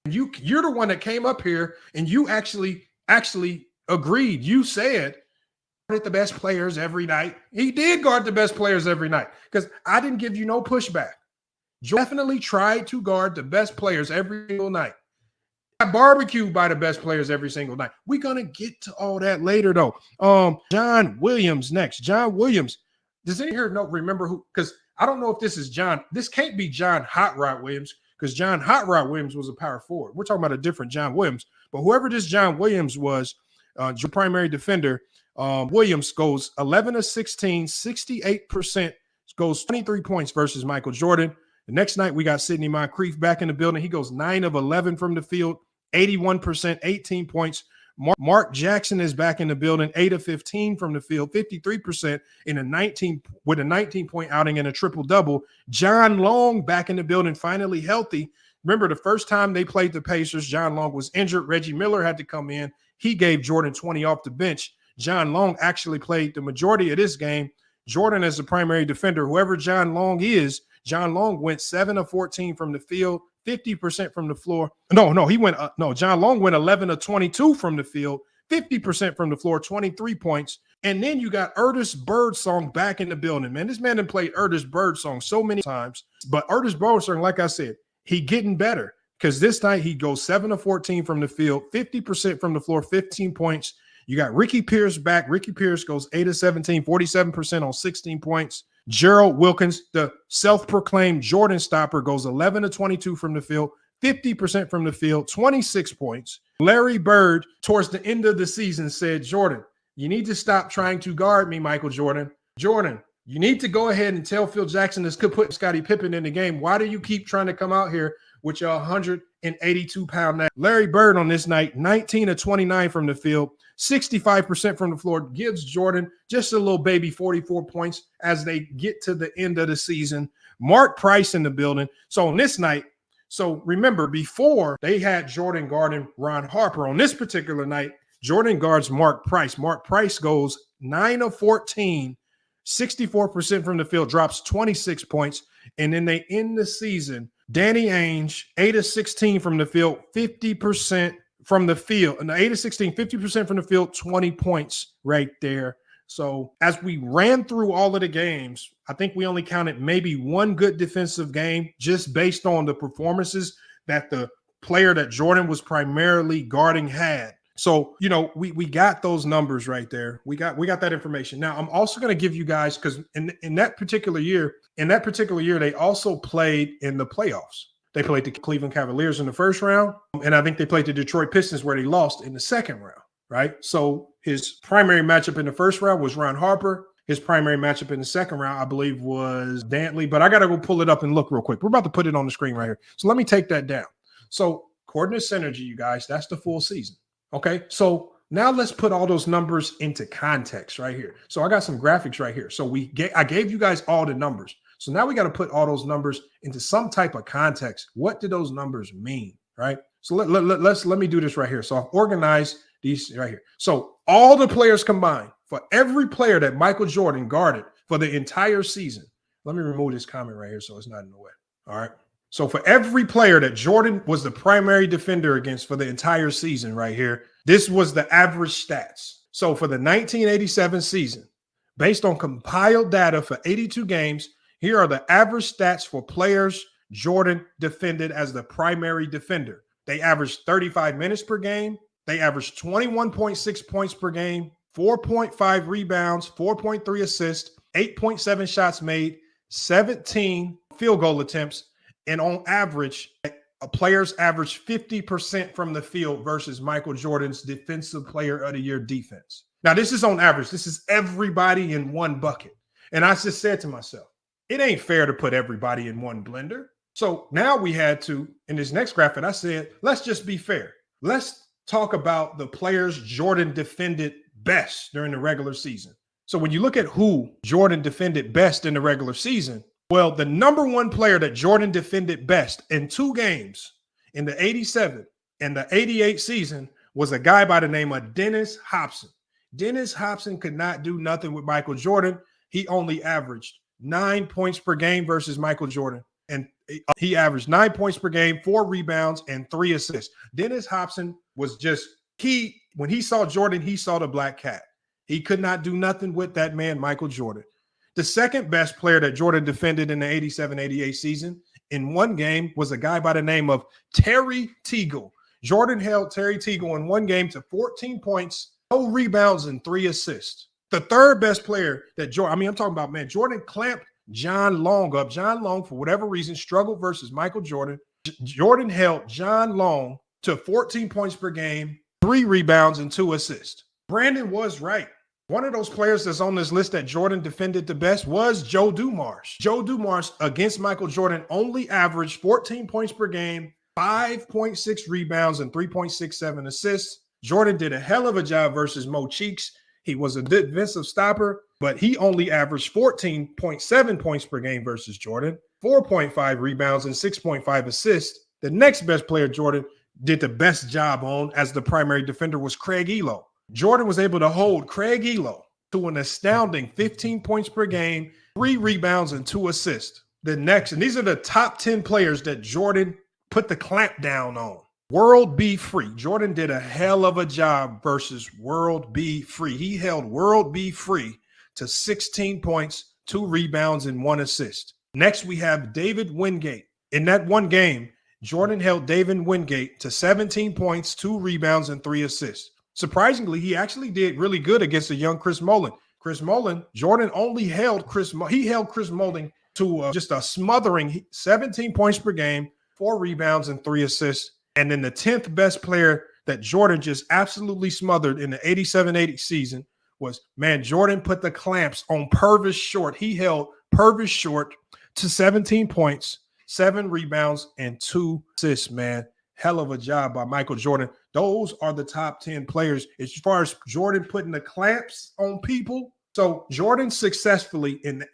You're the one that came up here and you actually agreed. You said the best players every night. He did guard the best players every night because I didn't give you no pushback. Definitely tried to guard the best players every single night. I barbecued by the best players every single night. We're going to get to all that later, though. John Williams next. John Williams. Does anyone here remember who? Because I don't know if this is John. This can't be John Hot Rod Williams because John Hot Rod Williams was a power forward. We're talking about a different John Williams. But whoever this John Williams was, Your primary defender, Williams, goes 11 of 16, 68%, goes 23 points versus Michael Jordan. The next night, we got Sidney Moncrief back in the building. He goes 9 of 11 from the field, 81%, 18 points. Mark Jackson is back in the building, 8 of 15 from the field, 53% with a 19-point outing and a triple-double. John Long back in the building, finally healthy. Remember, the first time they played the Pacers, John Long was injured. Reggie Miller had to come in. He gave Jordan 20 off the bench. John Long actually played the majority of this game. Jordan as the primary defender, whoever John Long is, John Long went 7 of 14 from the field, 50% from the floor. John Long went 11 of 22 from the field, 50% from the floor, 23 points. And then you got Erdis Birdsong back in the building, man. This man done played Erdis Birdsong so many times. But Erdis Birdsong, like I said, he getting better because this night he goes 7 of 14 from the field, 50% from the floor, 15 points. You got Ricky Pierce back. Ricky Pierce goes 8 of 17, 47% on 16 points. Gerald Wilkins, the self-proclaimed Jordan stopper, goes 11 of 22 from the field, 50% from the field, 26 points. Larry Bird, towards the end of the season, said, Jordan, you need to stop trying to guard me, Michael Jordan. Jordan, you need to go ahead and tell Phil Jackson this could put Scottie Pippen in the game. Why do you keep trying to come out here with your 182-pound man? Larry Bird on this night, 19 of 29 from the field, 65% from the floor, gives Jordan just a little baby 44 points as they get to the end of the season. Mark Price in the building. So on this night, so remember, before they had Jordan guarding Ron Harper, on this particular night, Jordan guards Mark Price. Mark Price goes 9 of 14, 64% from the field, drops 26 points. And then they end the season. Danny Ainge, 8 of 16 from the field, 50% from the field. And the 8 of 16, 50% from the field, 20 points right there. So as we ran through all of the games, I think we only counted maybe one good defensive game just based on the performances that the player that Jordan was primarily guarding had. So, you know, we got those numbers right there. We got that information. Now, I'm also going to give you guys, because in that particular year, they also played in the playoffs. They played the Cleveland Cavaliers in the first round, and I think they played the Detroit Pistons where they lost in the second round, right? So his primary matchup in the first round was Ron Harper. His primary matchup in the second round, I believe, was Dantley. But I got to go pull it up and look real quick. We're about to put it on the screen right here. So let me take that down. So according to Synergy, you guys, that's the full season. Okay, so now let's put all those numbers into context right here. So I got some graphics right here. So I gave you guys all the numbers. So now we got to put all those numbers into some type of context. What do those numbers mean, right? So let me do this right here. So I've organized these right here. So all the players combined, for every player that Michael Jordan guarded for the entire season. Let me remove this comment right here so it's not in the way. All right. So for every player that Jordan was the primary defender against for the entire season right here, this was the average stats. So for the 1987 season, based on compiled data for 82 games, here are the average stats for players Jordan defended as the primary defender. They averaged 35 minutes per game. They averaged 21.6 points per game, 4.5 rebounds, 4.3 assists, 8.7 shots made, 17 field goal attempts. And on average, players average 50% from the field versus Michael Jordan's Defensive Player of the Year defense. Now, this is on average. This is everybody in one bucket. And I just said to myself, it ain't fair to put everybody in one blender. So now we had to, in this next graphic, I said, let's just be fair. Let's talk about the players Jordan defended best during the regular season. So when you look at who Jordan defended best in the regular season, well, the number one player that Jordan defended best in 2 games in the 87 and the 88 season was a guy by the name of Dennis Hobson. Dennis Hobson could not do nothing with Michael Jordan. He only averaged 9 points per game versus Michael Jordan. And he averaged 9 points per game, 4 rebounds, and 3 assists. Dennis Hobson was just when he saw Jordan, he saw the black cat. He could not do nothing with that man, Michael Jordan. The second best player that Jordan defended in the 87-88 season in one game was a guy by the name of Terry Teagle. Jordan held Terry Teagle in one game to 14 points, no rebounds, and 3 assists. The third best player that I'm talking about, man, Jordan clamped John Long up. John Long, for whatever reason, struggled versus Michael Jordan. Jordan held John Long to 14 points per game, 3 rebounds, and 2 assists. Brandon was right. One of those players that's on this list that Jordan defended the best was Joe Dumars. Joe Dumars against Michael Jordan only averaged 14 points per game, 5.6 rebounds, and 3.67 assists. Jordan did a hell of a job versus Mo Cheeks. He was a defensive stopper, but he only averaged 14.7 points per game versus Jordan, 4.5 rebounds, and 6.5 assists. The next best player Jordan did the best job on as the primary defender was Craig Elo. Jordan was able to hold Craig Elo to an astounding 15 points per game, 3 rebounds, and 2 assists. The next, and these are the top 10 players that Jordan put the clamp down on. World B. Free. Jordan did a hell of a job versus World B. Free. He held World B. Free to 16 points, 2 rebounds, and 1 assist. Next, we have David Wingate. In that one game, Jordan held David Wingate to 17 points, 2 rebounds, and 3 assists. Surprisingly, he actually did really good against a young Chris Mullin. Chris Mullin, Jordan only held Chris Mullin to just a smothering 17 points per game, 4 rebounds, and 3 assists. And then the 10th best player that Jordan just absolutely smothered in the 87-88 season was, man, Jordan put the clamps on Purvis Short. He held Purvis Short to 17 points, 7 rebounds, and 2 assists, man. Hell of a job by Michael Jordan. Those are the top 10 players as far as Jordan putting the clamps on people. So Jordan successfully in the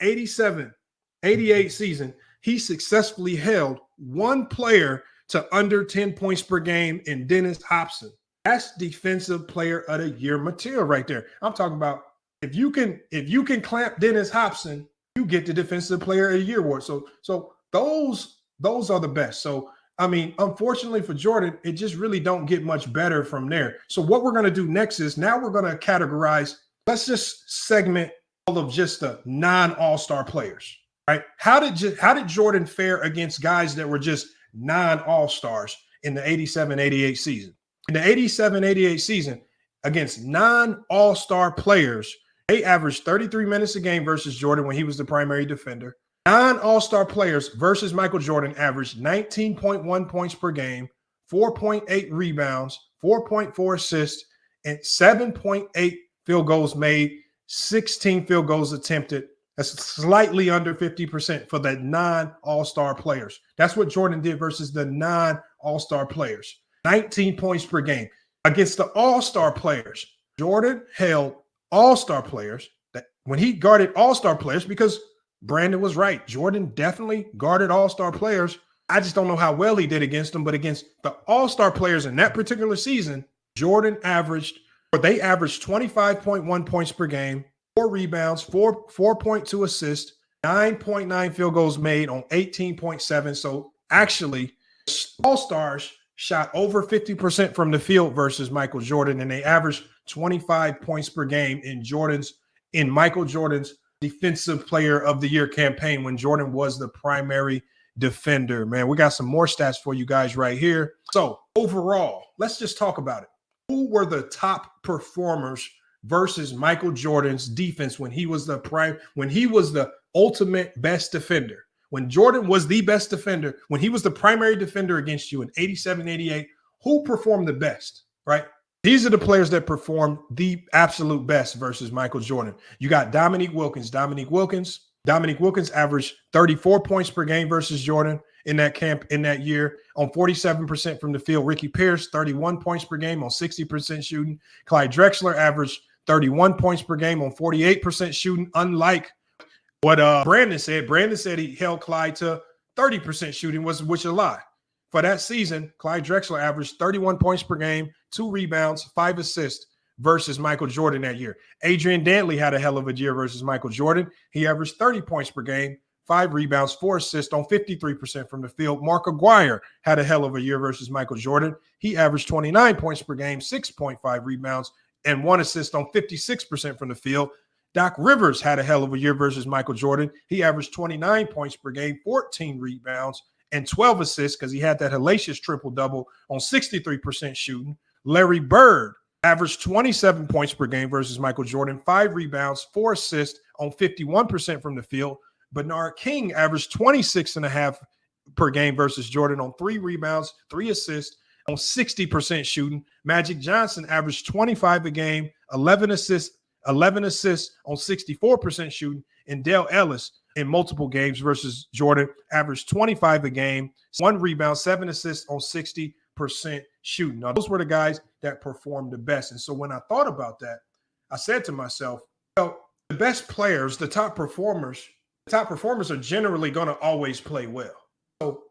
87-88 season, he successfully held one player to under 10 points per game in Dennis Hobson. That's defensive player of the year material right there. I'm talking about if you can clamp Dennis Hobson, you get the defensive player of the year award. So those are the best. So I mean, unfortunately for Jordan, it just really don't get much better from there. So what we're going to do next is now we're going to categorize, let's just segment all of just the non-all-star players, right? How did Jordan fare against guys that were just non-all-stars in the 87-88 season? In the 87-88 season, against non-all-star players, they averaged 33 minutes a game versus Jordan when he was the primary defender. Non-all-star players versus Michael Jordan averaged 19.1 points per game, 4.8 rebounds, 4.4 assists, and 7.8 field goals made, 16 field goals attempted. That's slightly under 50% for the non-all-star players. That's what Jordan did versus the non-all-star players. 19 points per game. Against the all-star players, Jordan held all-star players that when he guarded all-star players, because Brandon was right. Jordan definitely guarded all-star players. I just don't know how well he did against them, but against the all-star players in that particular season, Jordan averaged 25.1 points per game, 4 rebounds, 4.2 assists, 9.9 field goals made on 18.7. So actually, all-stars shot over 50% from the field versus Michael Jordan, and they averaged 25 points per game in Michael Jordan's Defensive Player of the Year campaign when Jordan was the primary defender. Man, we got some more stats for you guys right here. So overall, let's just talk about it. Who were the top performers versus Michael Jordan's defense when he was the ultimate best defender? When Jordan was the best defender, when he was the primary defender against you in 87-88, who performed the best, right? These are the players that performed the absolute best versus Michael Jordan. You got Dominique Wilkins. Dominique Wilkins averaged 34 points per game versus Jordan in that year on 47% from the field. Ricky Pierce, 31 points per game on 60% shooting. Clyde Drexler averaged 31 points per game on 48% shooting, unlike what Brandon said. Brandon said he held Clyde to 30% shooting, which is a lie. For that season, Clyde Drexler averaged 31 points per game, 2 rebounds, 5 assists versus Michael Jordan that year. Adrian Dantley had a hell of a year versus Michael Jordan. He averaged 30 points per game, 5 rebounds, 4 assists on 53% from the field. Mark Aguirre had a hell of a year versus Michael Jordan. He averaged 29 points per game, 6.5 rebounds, and 1 assist on 56% from the field. Doc Rivers had a hell of a year versus Michael Jordan. He averaged 29 points per game, 14 rebounds, and 12 assists because he had that hellacious triple-double on 63% shooting. Larry Bird averaged 27 points per game versus Michael Jordan, 5 rebounds, 4 assists on 51% from the field. Bernard King averaged 26.5 per game versus Jordan on 3 rebounds, 3 assists, on 60% shooting. Magic Johnson averaged 25 a game, 11 assists on 64% shooting. And Dale Ellis in multiple games versus Jordan averaged 25 a game, 1 rebound, 7 assists on 60% shooting. Now, those were the guys that performed the best. And so when I thought about that, I said to myself, well, the best players, the top performers are generally going to always play well. So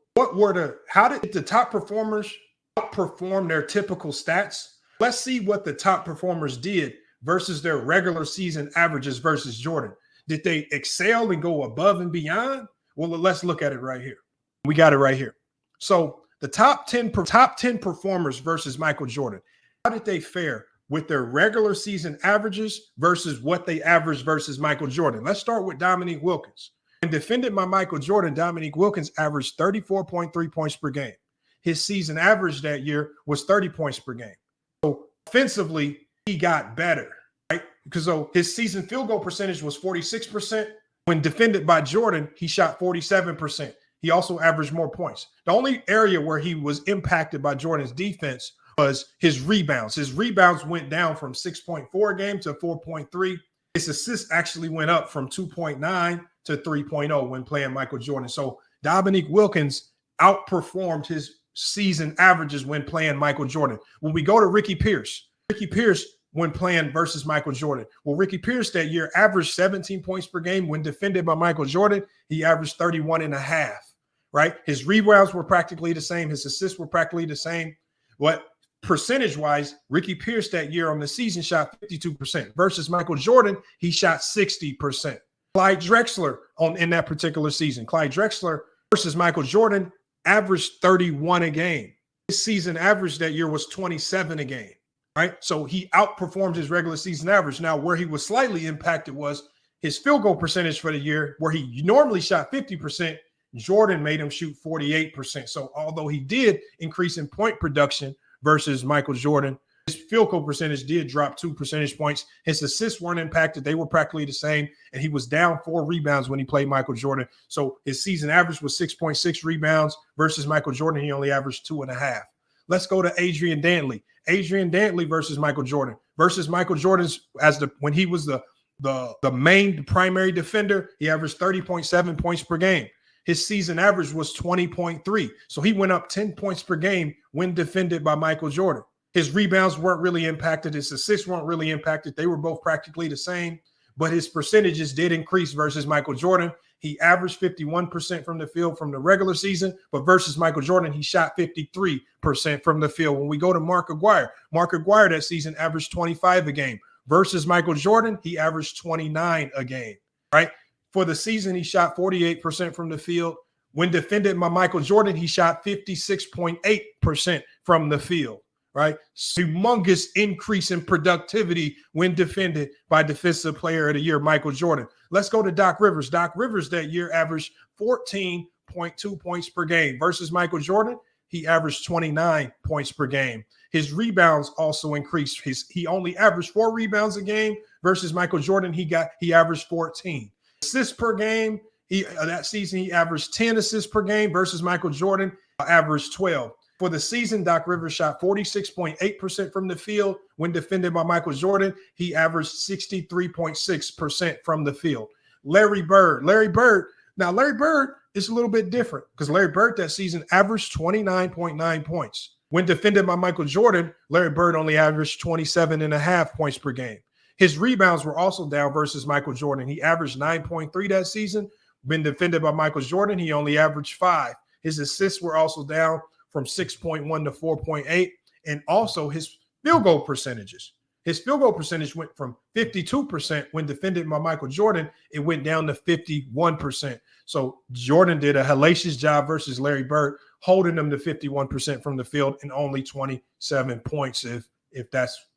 how did the top performers outperform their typical stats? Let's see what the top performers did versus their regular season averages versus Jordan. Did they excel and go above and beyond? Well, let's look at it right here. We got it right here. So the top 10 performers versus Michael Jordan, how did they fare with their regular season averages versus what they averaged versus Michael Jordan? Let's start with Dominique Wilkins. When defended by Michael Jordan, Dominique Wilkins averaged 34.3 points per game. His season average that year was 30 points per game. So offensively, he got better, right? Because his season field goal percentage was 46%. When defended by Jordan, he shot 47%. He also averaged more points. The only area where he was impacted by Jordan's defense was his rebounds. His rebounds went down from 6.4 a game to 4.3. His assists actually went up from 2.9 to 3.0 when playing Michael Jordan. So Dominique Wilkins outperformed his season averages when playing Michael Jordan. When we go to Ricky Pierce when playing versus Michael Jordan. Well, Ricky Pierce that year averaged 17 points per game. When defended by Michael Jordan, he averaged 31.5, right? His rebounds were practically the same. His assists were practically the same. What percentage-wise, Ricky Pierce that year on the season shot 52% versus Michael Jordan, he shot 60%. Clyde Drexler in that particular season, Clyde Drexler versus Michael Jordan averaged 31 a game. His season average that year was 27 a game, right? So he outperformed his regular season average. Now, where he was slightly impacted was his field goal percentage for the year, where he normally shot 50%, Jordan made him shoot 48%. So although he did increase in point production versus Michael Jordan, his field goal percentage did drop 2 percentage points. His assists weren't impacted. They were practically the same. And he was down 4 rebounds when he played Michael Jordan. So his season average was 6.6 rebounds versus Michael Jordan. He only averaged 2.5. Let's go to Adrian Dantley. Adrian Dantley versus Michael Jordan. Versus Michael Jordan's when he was the main primary defender, he averaged 30.7 points per game. His season average was 20.3. So he went up 10 points per game when defended by Michael Jordan. His rebounds weren't really impacted. His assists weren't really impacted. They were both practically the same, but his percentages did increase versus Michael Jordan. He averaged 51% from the field from the regular season, but versus Michael Jordan, he shot 53% from the field. When we go to Mark Aguirre that season averaged 25 a game. Versus Michael Jordan, he averaged 29 a game, right? For the season, he shot 48% from the field. When defended by Michael Jordan, he shot 56.8% from the field. Right? Humongous increase in productivity when defended by Defensive Player of the Year, Michael Jordan. Let's go to Doc Rivers. Doc Rivers that year averaged 14.2 points per game. Versus Michael Jordan, he averaged 29 points per game. His rebounds also increased. He only averaged 4 rebounds a game versus Michael Jordan. He averaged 14. Assists per game, that season he averaged 10 assists per game versus Michael Jordan averaged 12. For the season, Doc Rivers shot 46.8% from the field. When defended by Michael Jordan, he averaged 63.6% from the field. Larry Bird is a little bit different because Larry Bird that season averaged 29.9 points. When defended by Michael Jordan, Larry Bird only averaged 27.5 points per game. His rebounds were also down versus Michael Jordan. He averaged 9.3 that season. When defended by Michael Jordan, he only averaged 5. His assists were also down from 6.1 to 4.8, and also his field goal percentages. His field goal percentage went from 52% when defended by Michael Jordan. It went down to 51%. So Jordan did a hellacious job versus Larry Bird, holding them to 51% from the field and only 27 points, if that's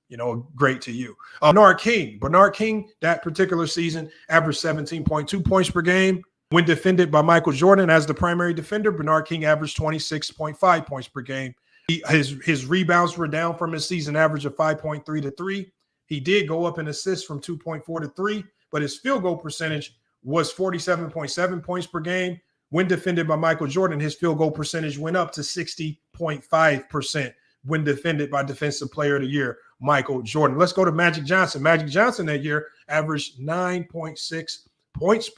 great to you. Bernard King, that particular season, averaged 17.2 points per game. When defended by Michael Jordan as the primary defender, Bernard King averaged 26.5 points per game. His rebounds were down from his season average of 5.3 to 3. He did go up in assists from 2.4 to 3, but his field goal percentage was 47.7 points per game. When defended by Michael Jordan, his field goal percentage went up to 60.5%. when defended by Defensive Player of the Year, Michael Jordan. Let's go to Magic Johnson. Magic Johnson that year averaged 19.6 points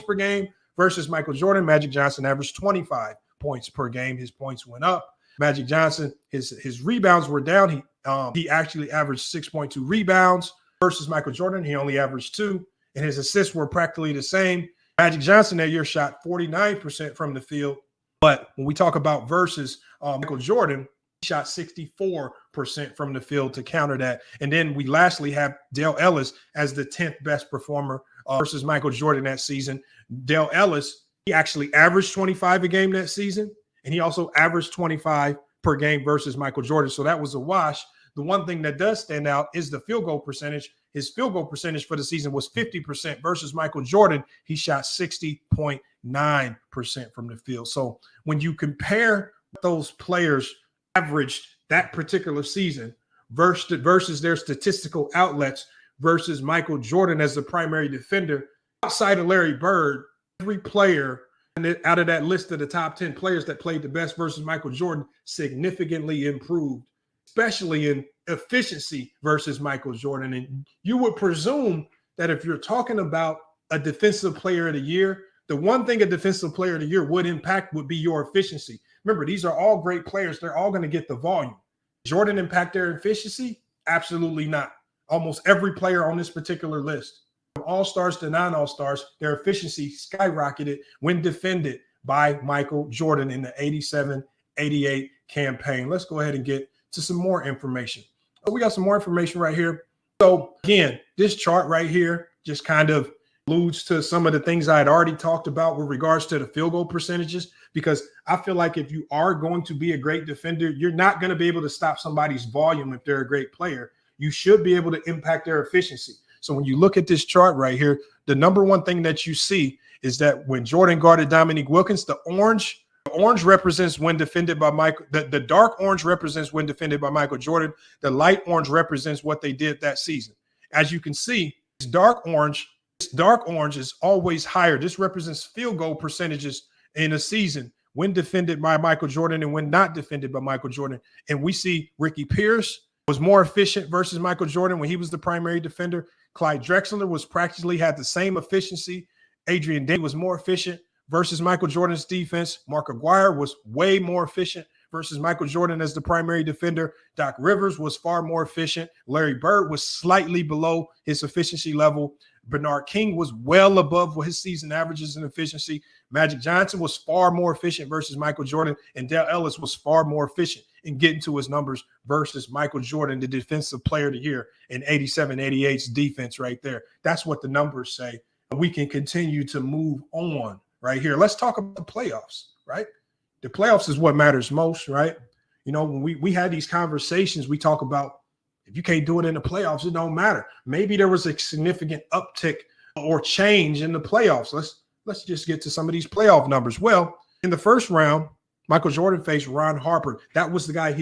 per game versus Michael Jordan. Magic Johnson averaged 25 points per game. His points went up. Magic Johnson, his rebounds were down. He actually averaged 6.2 rebounds versus Michael Jordan. He only averaged 2, and his assists were practically the same. Magic Johnson that year shot 49% from the field. But when we talk about versus Michael Jordan, he shot 64% from the field to counter that. And then we lastly have Dale Ellis as the 10th best performer versus Michael Jordan that season. Dale Ellis, he actually averaged 25 a game that season, and he also averaged 25 per game versus Michael Jordan. So that was a wash. The one thing that does stand out is the field goal percentage. His field goal percentage for the season was 50% versus Michael Jordan. He shot 60.9% from the field. So when you compare those players averaged that particular season versus their statistical outlets versus Michael Jordan as the primary defender, outside of Larry Bird, every player out of that list of the top 10 players that played the best versus Michael Jordan significantly improved, especially in efficiency versus Michael Jordan. And you would presume that if you're talking about a Defensive Player of the Year, the one thing a Defensive Player of the Year would impact would be your efficiency. Remember, these are all great players. They're all going to get the volume. Jordan impact their efficiency? Absolutely not. Almost every player on this particular list, from all-stars to non-all-stars, their efficiency skyrocketed when defended by Michael Jordan in the 87-88 campaign. Let's go ahead and get to some more information. So we got some more information right here. So again, this chart right here just kind of alludes to some of the things I had already talked about with regards to the field goal percentages, because I feel like if you are going to be a great defender, you're not going to be able to stop somebody's volume if they're a great player. You should be able to impact their efficiency. So when you look at this chart right here, the number one thing that you see is that when Jordan guarded Dominique Wilkins, the orange represents when defended by Michael. The dark orange represents when defended by Michael Jordan. The light orange represents what they did that season. As you can see, this dark orange is always higher. This represents field goal percentages in a season when defended by Michael Jordan and when not defended by Michael Jordan. And we see Ricky Pierce was more efficient versus Michael Jordan when he was the primary defender. Clyde Drexler was practically had the same efficiency. Adrian Day was more efficient versus Michael Jordan's defense. Mark Aguirre was way more efficient versus Michael Jordan as the primary defender. Doc Rivers was far more efficient. Larry Bird was slightly below his efficiency level. Bernard King was well above his season averages in efficiency. Magic Johnson was far more efficient versus Michael Jordan, and Dale Ellis was far more efficient in getting to his numbers versus Michael Jordan, the Defensive Player of the Year in 87-88's defense right there. That's what the numbers say. We can continue to move on right here. Let's talk about the playoffs, right? The playoffs is what matters most, right? You know, when we had these conversations, we talk about if you can't do it in the playoffs, it don't matter. Maybe there was a significant uptick or change in the playoffs. Let's just get to some of these playoff numbers. Well, in the first round, Michael Jordan faced Ron Harper. That was the guy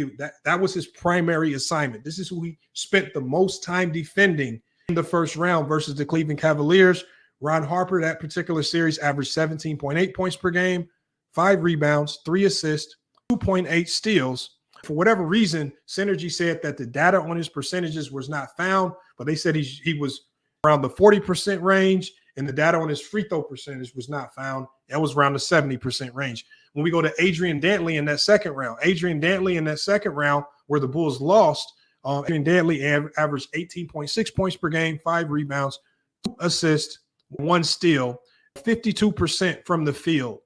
that was his primary assignment. This is who he spent the most time defending in the first round versus the Cleveland Cavaliers. Ron Harper, that particular series, averaged 17.8 points per game, 5 rebounds, 3 assists, 2.8 steals. For whatever reason, Synergy said that the data on his percentages was not found, but they said he was around the 40% range, and the data on his free throw percentage was not found. That was around the 70% range. When we go to Adrian Dantley in that second round, where the Bulls lost, Adrian Dantley averaged 18.6 points per game, 5 rebounds, 2 assists, 1 steal, 52% from the field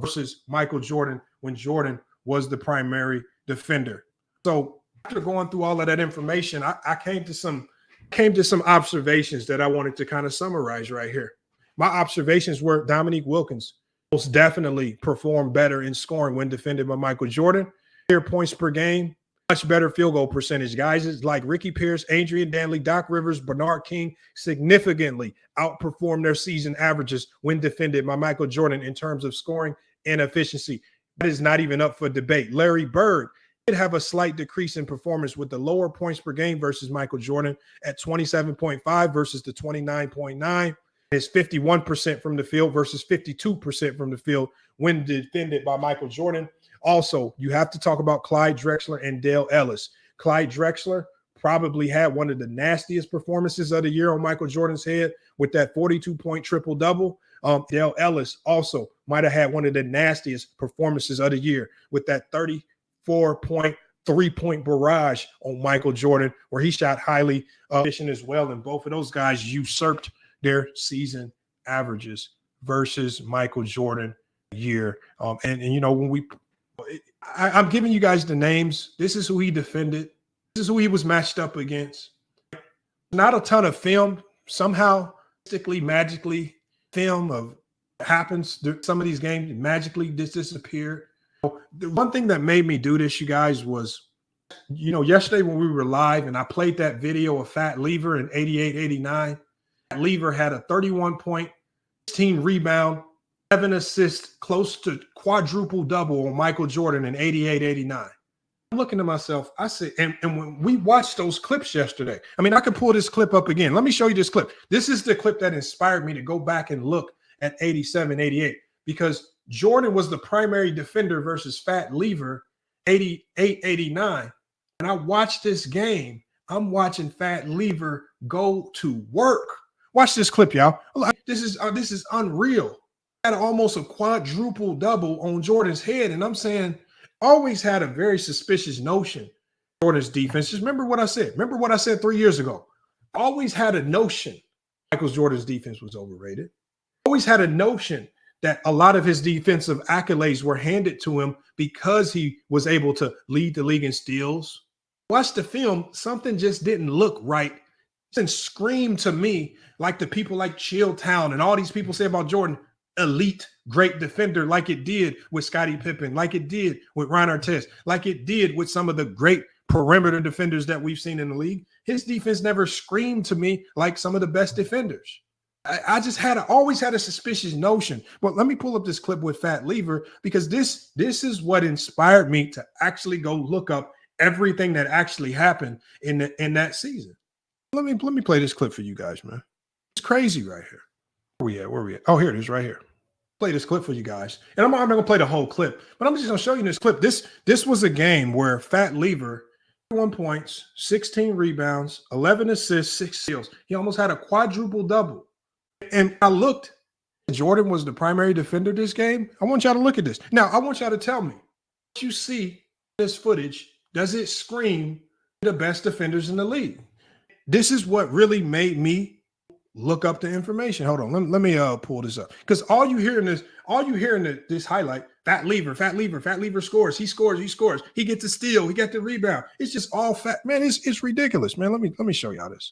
versus Michael Jordan when Jordan was the primary defender. So after going through all of that information, I came to some observations that I wanted to kind of summarize right here. My observations were Dominique Wilkins most definitely performed better in scoring when defended by Michael Jordan. Higher points per game, much better field goal percentage. Guys like Ricky Pierce, Adrian Dantley, Doc Rivers, Bernard King significantly outperformed their season averages when defended by Michael Jordan in terms of scoring and efficiency. That is not even up for debate. Larry Bird did have a slight decrease in performance with the lower points per game versus Michael Jordan at 27.5 versus the 29.9. It's 51% from the field versus 52% from the field when defended by Michael Jordan. Also, you have to talk about Clyde Drexler and Dale Ellis. Clyde Drexler probably had one of the nastiest performances of the year on Michael Jordan's head with that 42-point triple-double. Dale Ellis also might have had one of the nastiest performances of the year with that 34-point three-point barrage on Michael Jordan, where he shot highly efficient as well. And both of those guys usurped their season averages versus Michael Jordan year. And you know, when I'm giving you guys the names. This is who he defended. This is who he was matched up against. Not a ton of film. Somehow, magically, film of happens. Some of these games magically disappeared. The one thing that made me do this, you guys, was, you know, yesterday when we were live and I played that video of Fat Lever in 88-89, Fat Lever had a 31-point, 16 rebound, 7 assists, close to quadruple double on Michael Jordan in 88-89. I'm looking to myself, I said, and when we watched those clips yesterday, I mean, I could pull this clip up again. Let me show you this clip. This is the clip that inspired me to go back and look at 87-88, because Jordan was the primary defender versus Fat Lever 88-89. And I watched this game. I'm watching Fat Lever go to work. Watch this clip, y'all. This is unreal. Had almost a quadruple double on Jordan's head. And I'm saying, always had a very suspicious notion Jordan's defense. Just remember what I said. Remember what I said 3 years ago. Always had a notion Michael Jordan's defense was overrated. Always had a notion that a lot of his defensive accolades were handed to him because he was able to lead the league in steals. Watch the film, something just didn't look right. It didn't scream to me like the people like Chilltown and all these people say about Jordan, elite, great defender, like it did with Scottie Pippen, like it did with Ron Artest, like it did with some of the great perimeter defenders that we've seen in the league. His defense never screamed to me like some of the best defenders. I just always had a suspicious notion. But let me pull up this clip with Fat Lever, because this is what inspired me to actually go look up everything that actually happened in that season. Let me play this clip for you guys, man. It's crazy right here. Where we at? Oh, here it is right here. Play this clip for you guys. And I'm not going to play the whole clip, but I'm just going to show you this clip. This was a game where Fat Lever, 1 points, 16 rebounds, 11 assists, 6 steals. He almost had a quadruple double. And I looked, Jordan was the primary defender this game. I want y'all to look at this. Now, I want y'all to tell me, what you see this footage, does it scream the best defenders in the league? This is what really made me look up the information. Hold on, let me pull this up, because all you hear in this highlight, Fat Lever scores, he scores, he gets a steal, he got the rebound. It's just all fat, man. It's ridiculous, man. Let me show y'all this.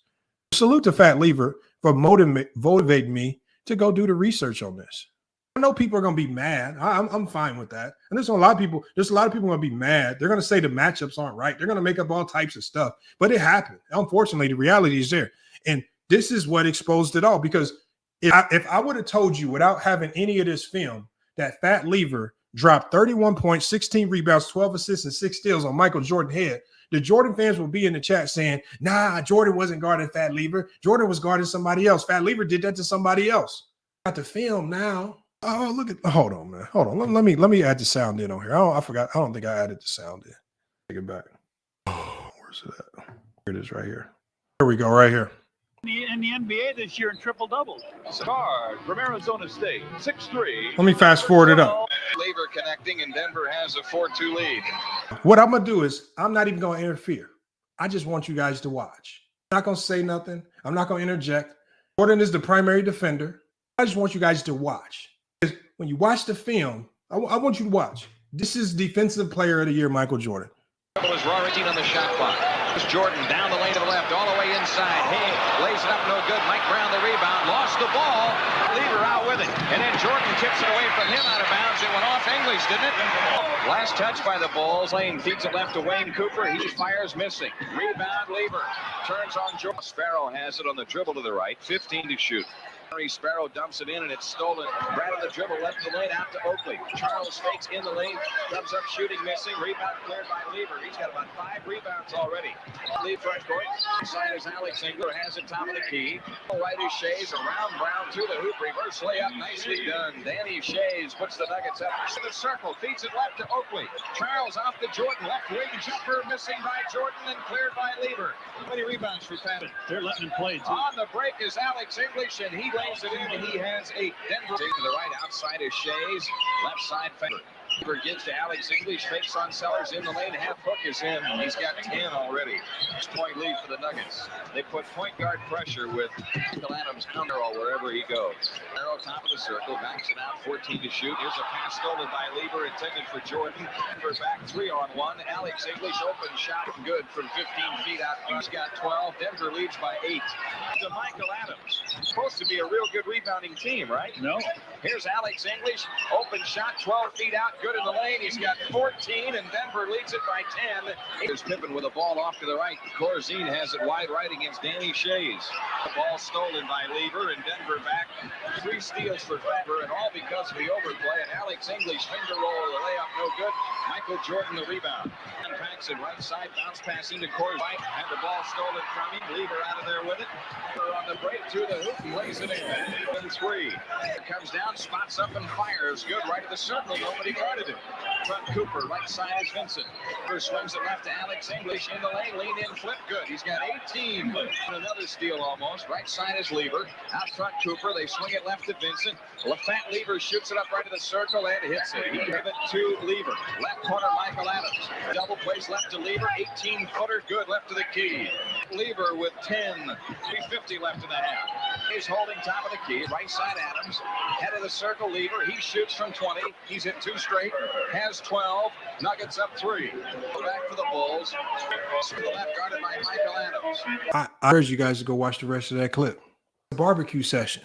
Salute to Fat Lever for motivating me to go do the research on this. I know people are going to be mad. I'm fine with that. And there's a lot of people going to be mad. They're going to say the matchups aren't right. They're going to make up all types of stuff. But it happened. Unfortunately, the reality is there. And this is what exposed it all. Because if I would have told you without having any of this film that Fat Lever dropped 31 points, 16 rebounds, 12 assists, and 6 steals on Michael Jordan's head, the Jordan fans will be in the chat saying, nah, Jordan wasn't guarding Fat Lever. Jordan was guarding somebody else. Fat Lever did that to somebody else. Got the film now. Oh, look at, hold on, man. Hold on. Let me add the sound in on here. I forgot. I don't think I added the sound in. Take it back. Where's it at? Here it is right here. Here we go, right here. In the NBA this year in triple doubles. Guard from Arizona State, 6'3". Let me fast forward it up. Lever connecting, and Denver has a 4-2 lead. What I'm going to do is I'm not even going to interfere. I just want you guys to watch. I'm not going to say nothing. I'm not going to interject. Jordan is the primary defender. I just want you guys to watch. When you watch the film, I want you to watch. This is Defensive Player of the Year, Michael Jordan. Is Raritan on the shot clock. Jordan down the lane to the left, all the way inside. Hey, lays it up, no good. Mike Brown the rebound, lost the ball. Lever out with it, and then Jordan tips it away from him out of bounds. It went off English, didn't it? Last touch by the Bulls. Lane feeds it left to Wayne Cooper. He fires, missing. Rebound, Lever turns on Jordan. Sparrow has it on the dribble to the right, 15 to shoot. Sparrow dumps it in, and it's stolen. Brad on the dribble, left the lane out to Oakley. Charles fakes in the lane, comes up shooting, missing. Rebound cleared by Lever. He's got about 5 rebounds already. Lead front court. Inside is Alex Engler, has it top of the key. Right is Shays around Brown to the hoop. Reverse layup. Nicely done. Danny Shays puts the Nuggets up to the circle. Feeds it left to Oakley. Charles off to Jordan. Left wing jumper missing by Jordan and cleared by Lieber. How many rebounds for Patton? They're letting him play, too. On the break is Alex English, and he lays it in, and he has 8. Denver to the right, outside is Shays. Left side, Faber. Faber gives to Alex English, fakes on Sellers in the lane. Half hook is in. He's got 10 already. 6-point lead for the Nuggets. They put point guard pressure with Michael Adams counter all wherever he goes. Arrow top of the circle, backs it out, 14 to shoot. Here's a pass stolen by Lieber, intended for Jordan. Denver back 3-on-1. Alex English open shot, good from 15 feet out. He's got 12. Denver leads by 8. To Michael Adams. Supposed to be a real good rebounding team, right? No. Here's Alex English, open shot, 12 feet out, good in the lane. He's got 14, and Denver leads it by 10. Here's Pippen with a ball off to the right. Corzine has it wide right against Danny Shays. The ball stolen by Lieber, and Denver back. 3 steals for Faber, and all because of the overplay. And Alex English finger roll, the layup no good. Michael Jordan the rebound. And packs it right side, bounce pass into Corzine. Had the ball stolen from him. Lieber out of there with it. On the break to the hoop, lays it in. 3. Comes down, spots up and fires. Good right of the circle. Nobody guarded him. Front Cooper, right side is Vincent. Cooper swings it left to Alex English in the lane. Lean in, flip good. He's got 18. Another steal almost. Right side is Lieber. Out front Cooper. They swing it left to Vincent. LaFont Lieber shoots it up right to the circle and hits it. He gave it to Lieber. Left corner Michael Adams. Double plays left to Lieber. 18-footer good left to the key. Lieber with 10. 3:50 left in the half. He's holding top of the key. Right side Adams. Head of the circle Lieber. He shoots from 20. He's hit 2 straight. Has 12. Nuggets up 3. Back for the Bulls. To the left, guarded by Michael Adams. I urge you guys to go watch the rest of that clip. Barbecue session.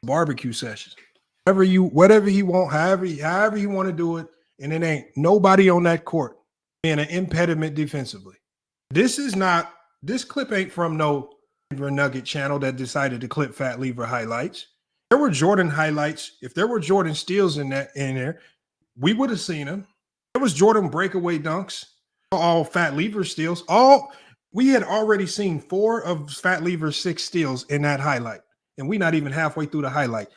Barbecue session. Whatever he want, however he want to do it, and it ain't nobody on that court being an impediment defensively. This clip ain't from no Denver Nugget channel that decided to clip Fat Lever highlights. There were Jordan highlights. If there were Jordan steals in there, we would have seen them. There was Jordan breakaway dunks, all Fat Lever steals. We had already seen 4 of Fat Lever's 6 steals in that highlight, and we not even halfway through the highlight.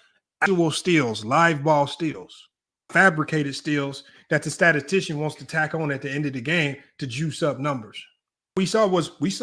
Actual steals, live ball steals, fabricated steals that the statistician wants to tack on at the end of the game to juice up numbers. We saw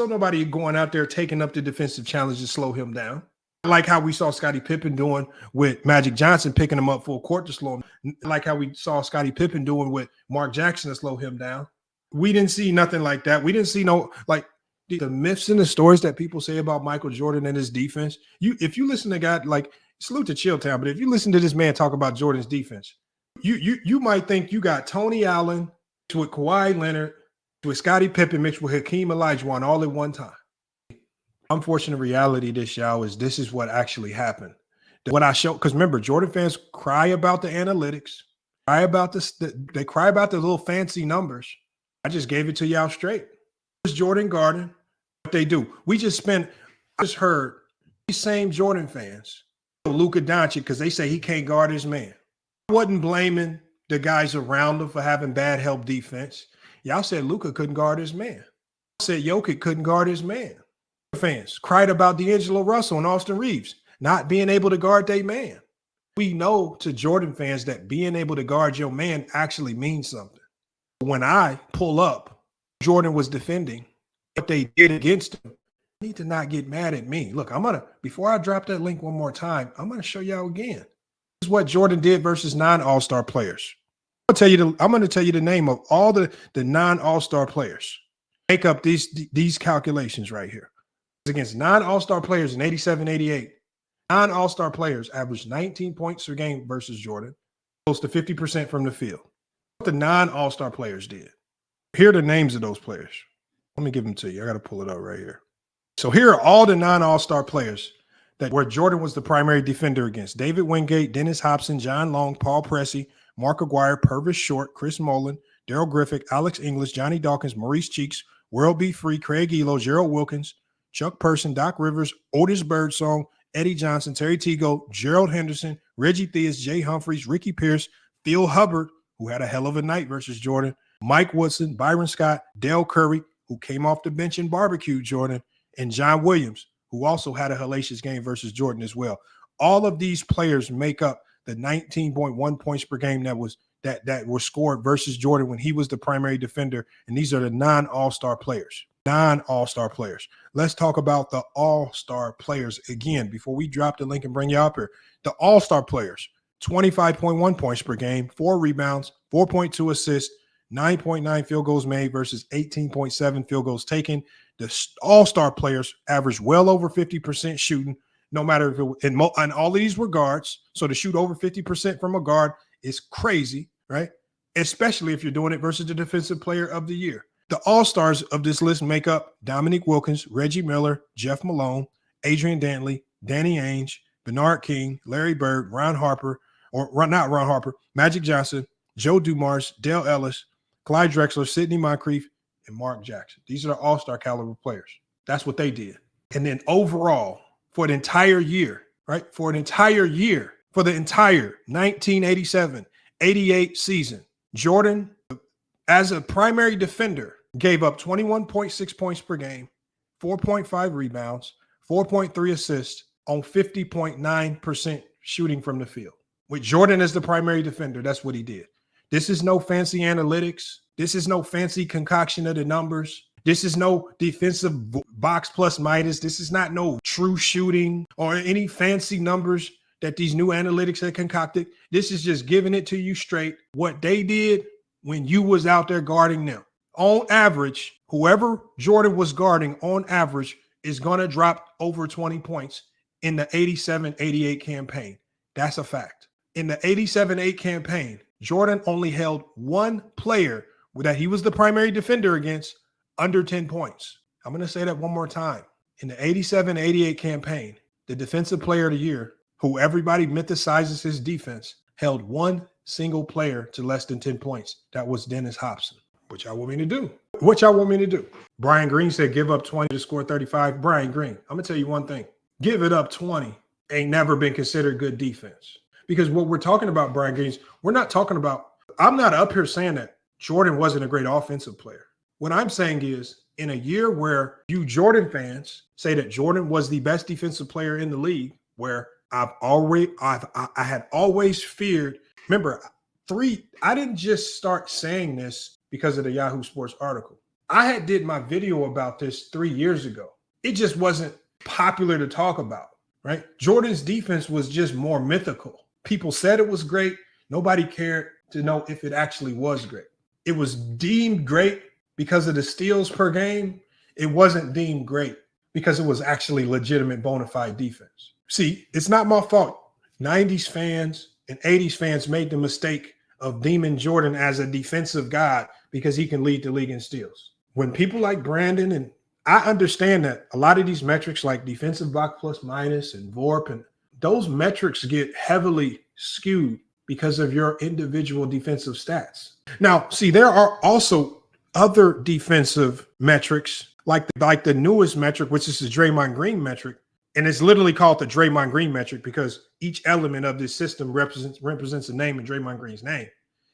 nobody going out there taking up the defensive challenge to slow him down. Like how we saw Scottie Pippen doing with Magic Johnson, picking him up full court to slow him. Like how we saw Scottie Pippen doing with Mark Jackson to slow him down. We didn't see nothing like that. We didn't see the myths and the stories that people say about Michael Jordan and his defense. If you listen to guys like salute to Chilltown, but if you listen to this man talk about Jordan's defense, you might think you got Tony Allen with Kawhi Leonard with Scottie Pippen mixed with Hakeem Olajuwon all at one time. Unfortunate reality this is what actually happened. What I show, because remember, Jordan fans cry about the analytics, they cry about the little fancy numbers. I just gave it to y'all straight. It's Jordan Garden. What they do. I just heard these same Jordan fans, Luka Doncic, because they say he can't guard his man. I wasn't blaming the guys around him for having bad help defense. Y'all said Luka couldn't guard his man. I said Jokic couldn't guard his man. Fans cried about D'Angelo Russell and Austin Reeves not being able to guard their man. We know to Jordan fans that being able to guard your man actually means something. When I pull up, Jordan was defending what they did against him. You need to not get mad at me. Look, before I drop that link one more time, I'm gonna show y'all again. This is what Jordan did versus non-All-Star players. I'm gonna tell you the name of all the non-All-Star players. Make up these calculations right here. Against non-All-Star players in 87-88, non-All-Star players averaged 19 points per game versus Jordan, close to 50% from the field. What the non-All-Star players did. Here are the names of those players. Let me give them to you. I got to pull it up right here. So here are all the non-All-Star players where Jordan was the primary defender against. David Wingate, Dennis Hobson, John Long, Paul Pressey, Mark Aguirre, Purvis Short, Chris Mullin, Daryl Griffith, Alex English, Johnny Dawkins, Maurice Cheeks, World B. Free, Craig Elo, Gerald Wilkins, Chuck Person, Doc Rivers, Otis Birdsong, Eddie Johnson, Terry Tego, Gerald Henderson, Reggie Theus, Jay Humphreys, Ricky Pierce, Phil Hubbard, who had a hell of a night versus Jordan, Mike Woodson, Byron Scott, Dale Curry, who came off the bench and barbecued Jordan, and John Williams, who also had a hellacious game versus Jordan as well. All of these players make up the 19.1 points per game that were scored versus Jordan when he was the primary defender. And these are the non-all-star players. Non-all-star players. Let's talk about the all-star players again before we drop the link and bring you up here. The all-star players, 25.1 points per game, 4 rebounds, 4.2 assists, 9.9 field goals made versus 18.7 field goals taken. The all-star players average well over 50% shooting, no matter if and all of these were guards. So to shoot over 50% from a guard is crazy, right? Especially if you're doing it versus the defensive player of the year. The all-stars of this list make up Dominique Wilkins, Reggie Miller, Jeff Malone, Adrian Dantley, Danny Ainge, Bernard King, Larry Bird, Ron Harper, not Ron Harper, Magic Johnson, Joe Dumars, Dale Ellis, Clyde Drexler, Sidney Moncrief, and Mark Jackson. These are the all-star caliber players. That's what they did. And then overall, for the entire year, right? For the entire 1987-88 season, Jordan, as a primary defender, gave up 21.6 points per game, 4.5 rebounds, 4.3 assists on 50.9% shooting from the field. With Jordan as the primary defender, that's what he did. This is no fancy analytics. This is no fancy concoction of the numbers. This is no defensive box plus minus. This is not no true shooting or any fancy numbers that these new analytics have concocted. This is just giving it to you straight what they did when you was out there guarding them. On average, whoever Jordan was guarding on average is going to drop over 20 points in the 87-88 campaign. That's a fact. In the 87-8 campaign, Jordan only held one player that he was the primary defender against under 10 points. I'm going to say that one more time. In the 87-88 campaign, the defensive player of the year, who everybody mythicizes his defense, held one single player to less than 10 points. That was Dennis Hobson. What y'all want me to do? Brian Green said give up 20 to score 35. Brian Green, I'm going to tell you one thing. Give it up 20 ain't never been considered good defense. Because what we're talking about, Brian Green, we're not talking about – I'm not up here saying that Jordan wasn't a great offensive player. What I'm saying is in a year where you Jordan fans say that Jordan was the best defensive player in the league, where I had always feared – remember, I didn't just start saying this because of the Yahoo Sports article. I had did my video about this 3 years ago. It just wasn't popular to talk about, right? Jordan's defense was just more mythical. People said it was great. Nobody cared to know if it actually was great. It was deemed great because of the steals per game. It wasn't deemed great because it was actually legitimate bona fide defense. See, it's not my fault. 90s fans and 80s fans made the mistake of deeming Jordan as a defensive god because he can lead the league in steals. When people like Brandon, and I understand that a lot of these metrics like defensive box plus minus and VORP, and those metrics get heavily skewed because of your individual defensive stats. Now, see, there are also other defensive metrics like the newest metric, which is the Draymond Green metric. And it's literally called the Draymond Green metric because each element of this system represents a name in Draymond Green's name.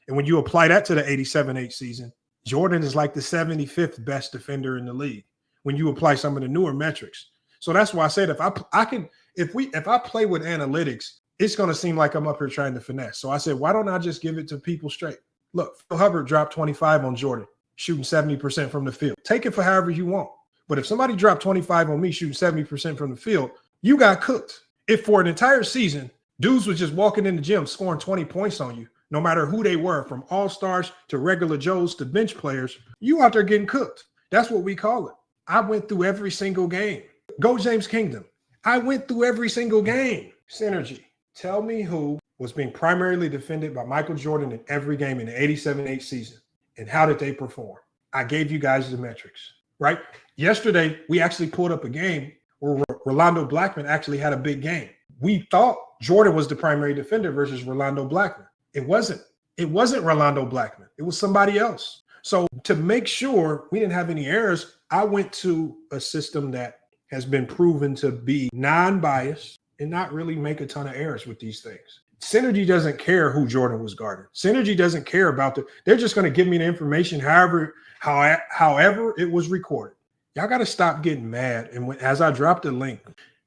And when you apply that to the 87-8 season, Jordan is like the 75th best defender in the league when you apply some of the newer metrics. So that's why I said if I play with analytics, it's going to seem like I'm up here trying to finesse. So I said, why don't I just give it to people straight? Look, Phil Hubbard dropped 25 on Jordan, shooting 70% from the field. Take it for however you want. But if somebody dropped 25 on me shooting 70% from the field, you got cooked. If for an entire season, dudes was just walking in the gym scoring 20 points on you, no matter who they were, from all-stars to regular Joes to bench players, you out there getting cooked. That's what we call it. I went through every single game. Go James Kingdom. I went through every single game. Synergy. Tell me who was being primarily defended by Michael Jordan in every game in the 87-8 season, and how did they perform? I gave you guys the metrics, right? Yesterday, we actually pulled up a game where Rolando Blackman actually had a big game. We thought Jordan was the primary defender versus Rolando Blackman. It wasn't. It wasn't Rolando Blackman. It was somebody else. So to make sure we didn't have any errors, I went to a system that has been proven to be non-biased and not really make a ton of errors with these things. Synergy doesn't care who Jordan was guarding. Synergy doesn't care about they're just going to give me the information however it was recorded. Y'all got to stop getting mad. And as I dropped the link,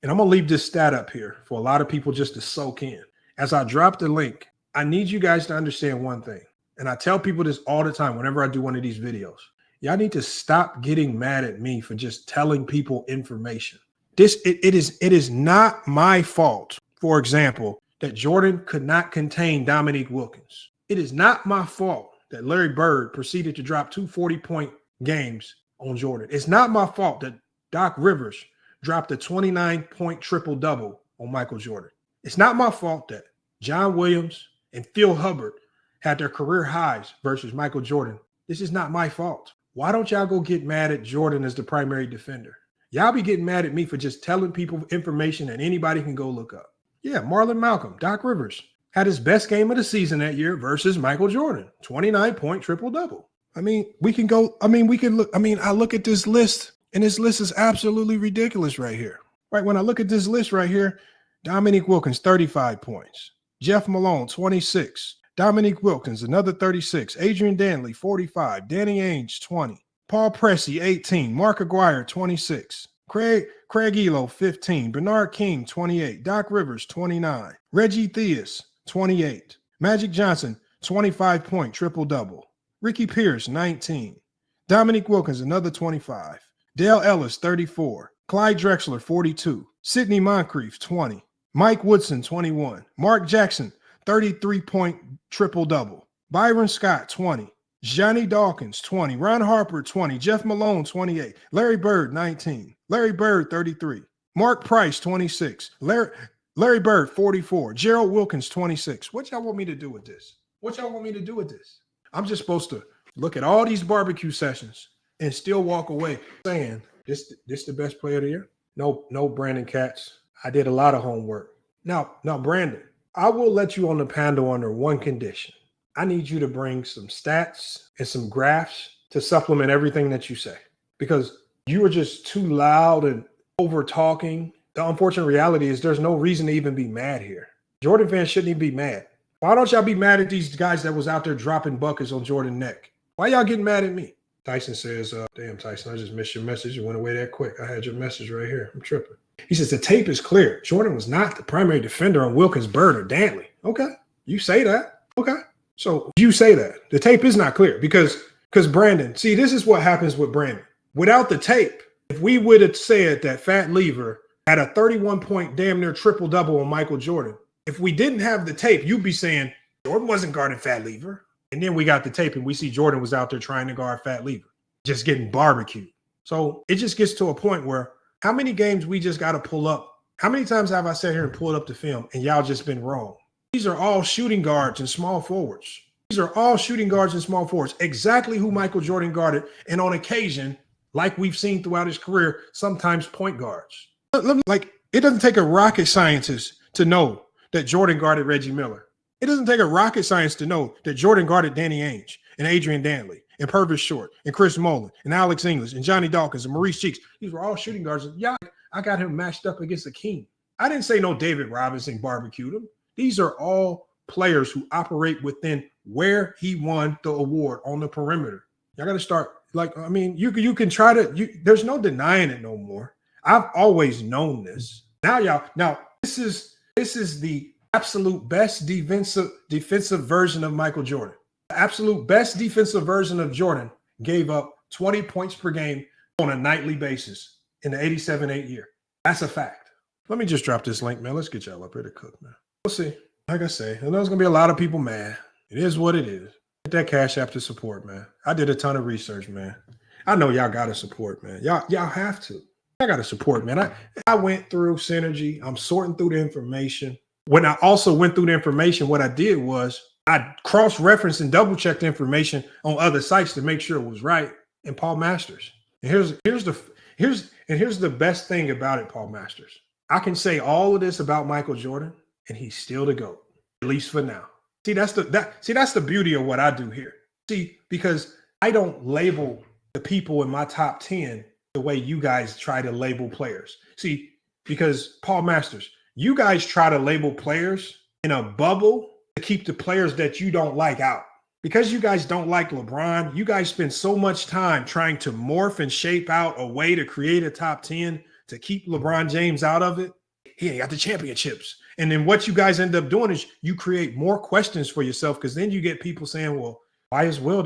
And I'm going to leave this stat up here for a lot of people just to soak in. As I drop the link, I need you guys to understand one thing. And I tell people this all the time whenever I do one of these videos. Y'all need to stop getting mad at me for just telling people information. It is not my fault, for example, that Jordan could not contain Dominique Wilkins. It is not my fault that Larry Bird proceeded to drop 2 40-point games on Jordan. It's not my fault that Doc Rivers dropped a 29-point triple-double on Michael Jordan. It's not my fault that John Williams and Phil Hubbard had their career highs versus Michael Jordan. This is not my fault. Why don't y'all go get mad at Jordan as the primary defender? Y'all be getting mad at me for just telling people information that anybody can go look up. Yeah, Marlon Malcolm, Doc Rivers, had his best game of the season that year versus Michael Jordan, 29-point triple-double. We can look. I look at this list, and this list is absolutely ridiculous right here. Right, when I look at this list right here, Dominique Wilkins, 35 points. Jeff Malone, 26. Dominique Wilkins, another 36. Adrian Dantley, 45. Danny Ainge, 20. Paul Pressey, 18. Mark Aguirre, 26. Craig Elo, 15. Bernard King, 28. Doc Rivers, 29. Reggie Theus, 28. Magic Johnson, 25-point triple-double. Ricky Pierce, 19. Dominique Wilkins, another 25. Dale Ellis, 34. Clyde Drexler, 42. Sidney Moncrief, 20. Mike Woodson, 21. Mark Jackson, 33-point triple-double. Byron Scott, 20. Johnny Dawkins, 20. Ron Harper, 20. Jeff Malone, 28. Larry Bird, 19. Larry Bird, 33. Mark Price, 26. Larry Bird, 44. Gerald Wilkins, 26. What y'all want me to do with this? I'm just supposed to look at all these barbecue sessions and still walk away saying, this the best player of the year? No, Brandon Katz. I did a lot of homework. Now, Brandon, I will let you on the panel under one condition. I need you to bring some stats and some graphs to supplement everything that you say, because you are just too loud and over talking. The unfortunate reality is there's no reason to even be mad here. Jordan fans shouldn't even be mad. Why don't y'all be mad at these guys that was out there dropping buckets on Jordan's neck? Why y'all getting mad at me? Tyson says, damn, Tyson, I just missed your message. It went away that quick. I had your message right here. I'm tripping. He says, the tape is clear. Jordan was not the primary defender on Wilkins, Bird, or Dantley. Okay. You say that. Okay. So you say that. The tape is not clear because Brandon, see, this is what happens with Brandon. Without the tape, if we would have said that Fat Lever had a 31-point damn near triple-double on Michael Jordan, if we didn't have the tape, you'd be saying Jordan wasn't guarding Fat Lever. And then we got the tape and we see Jordan was out there trying to guard Fat Lever, just getting barbecued. So it just gets to a point where how many games we just got to pull up? How many times have I sat here and pulled up the film and y'all just been wrong? These are all shooting guards and small forwards. Exactly who Michael Jordan guarded. And on occasion, like we've seen throughout his career, sometimes point guards. Like, it doesn't take a rocket scientist to know that Jordan guarded Reggie Miller. It doesn't take a rocket science to know that Jordan guarded Danny Ainge and Adrian Dantley and Purvis Short and Chris Mullin and Alex English and Johnny Dawkins and Maurice Cheeks. These were all shooting guards. Yeah, I got him matched up against a king. I didn't say no David Robinson barbecued him. These are all players who operate within where he won the award on the perimeter. Y'all got to start, you can try to, there's no denying it no more. I've always known this. Now this is the absolute best defensive version of Michael Jordan. The absolute best defensive version of Jordan gave up 20 points per game on a nightly basis in the 87-8 year. That's a fact. Let me just drop this link, man. Let's get y'all up here to cook, man. We'll see. Like I say, I know there's going to be a lot of people mad. It is what it is. Get that Cash App to support, man. I did a ton of research, man. I know y'all got to support, man. Y'all have to. I got to support, man. I went through Synergy. I'm sorting through the information. When I also went through the information, what I did was I cross-referenced and double-checked the information on other sites to make sure it was right. And Paul Masters. And here's the best thing about it, Paul Masters. I can say all of this about Michael Jordan, and he's still the GOAT, at least for now. See, that's the beauty of what I do here. See, because I don't label the people in my top 10 the way you guys try to label players. See, because Paul Masters, you guys try to label players in a bubble to keep the players that you don't like out. Because you guys don't like LeBron, you guys spend so much time trying to morph and shape out a way to create a top 10 to keep LeBron James out of it. He ain't got the championships. And then what you guys end up doing is you create more questions for yourself, because then you get people saying, well, why is Wilt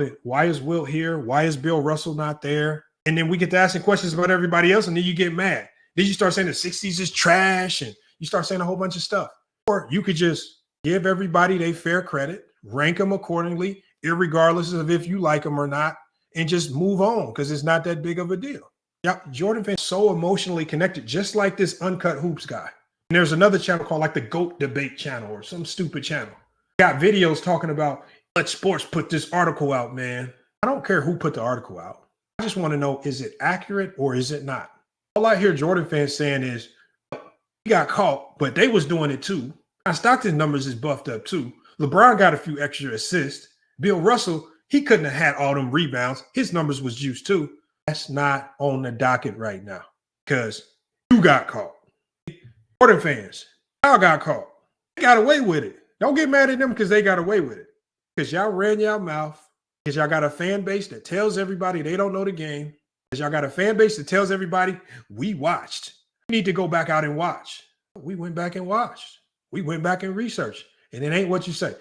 here? Why is Bill Russell not there? And then we get to asking questions about everybody else, and then you get mad. Then you start saying the 60s is trash, and you start saying a whole bunch of stuff. Or you could just give everybody their fair credit, rank them accordingly, irregardless of if you like them or not, and just move on, because it's not that big of a deal. Yeah, Jordan fans so emotionally connected, just like this Uncut Hoops guy. And there's another channel called like the GOAT Debate channel or some stupid channel. Got videos talking about, let sports put this article out, man. I don't care who put the article out. I just want to know, is it accurate or is it not? All I hear Jordan fans saying is, he got caught, but they was doing it too. Now, Stockton's numbers is buffed up too. LeBron got a few extra assists. Bill Russell, he couldn't have had all them rebounds. His numbers was juiced too. That's not on the docket right now because you got caught. Jordan fans, y'all got caught. They got away with it. Don't get mad at them because they got away with it. Because y'all ran your mouth. Because y'all got a fan base that tells everybody they don't know the game. Because y'all got a fan base that tells everybody we watched. We need to go back out and watch. We went back and watched. We went back and researched. And it ain't what you say.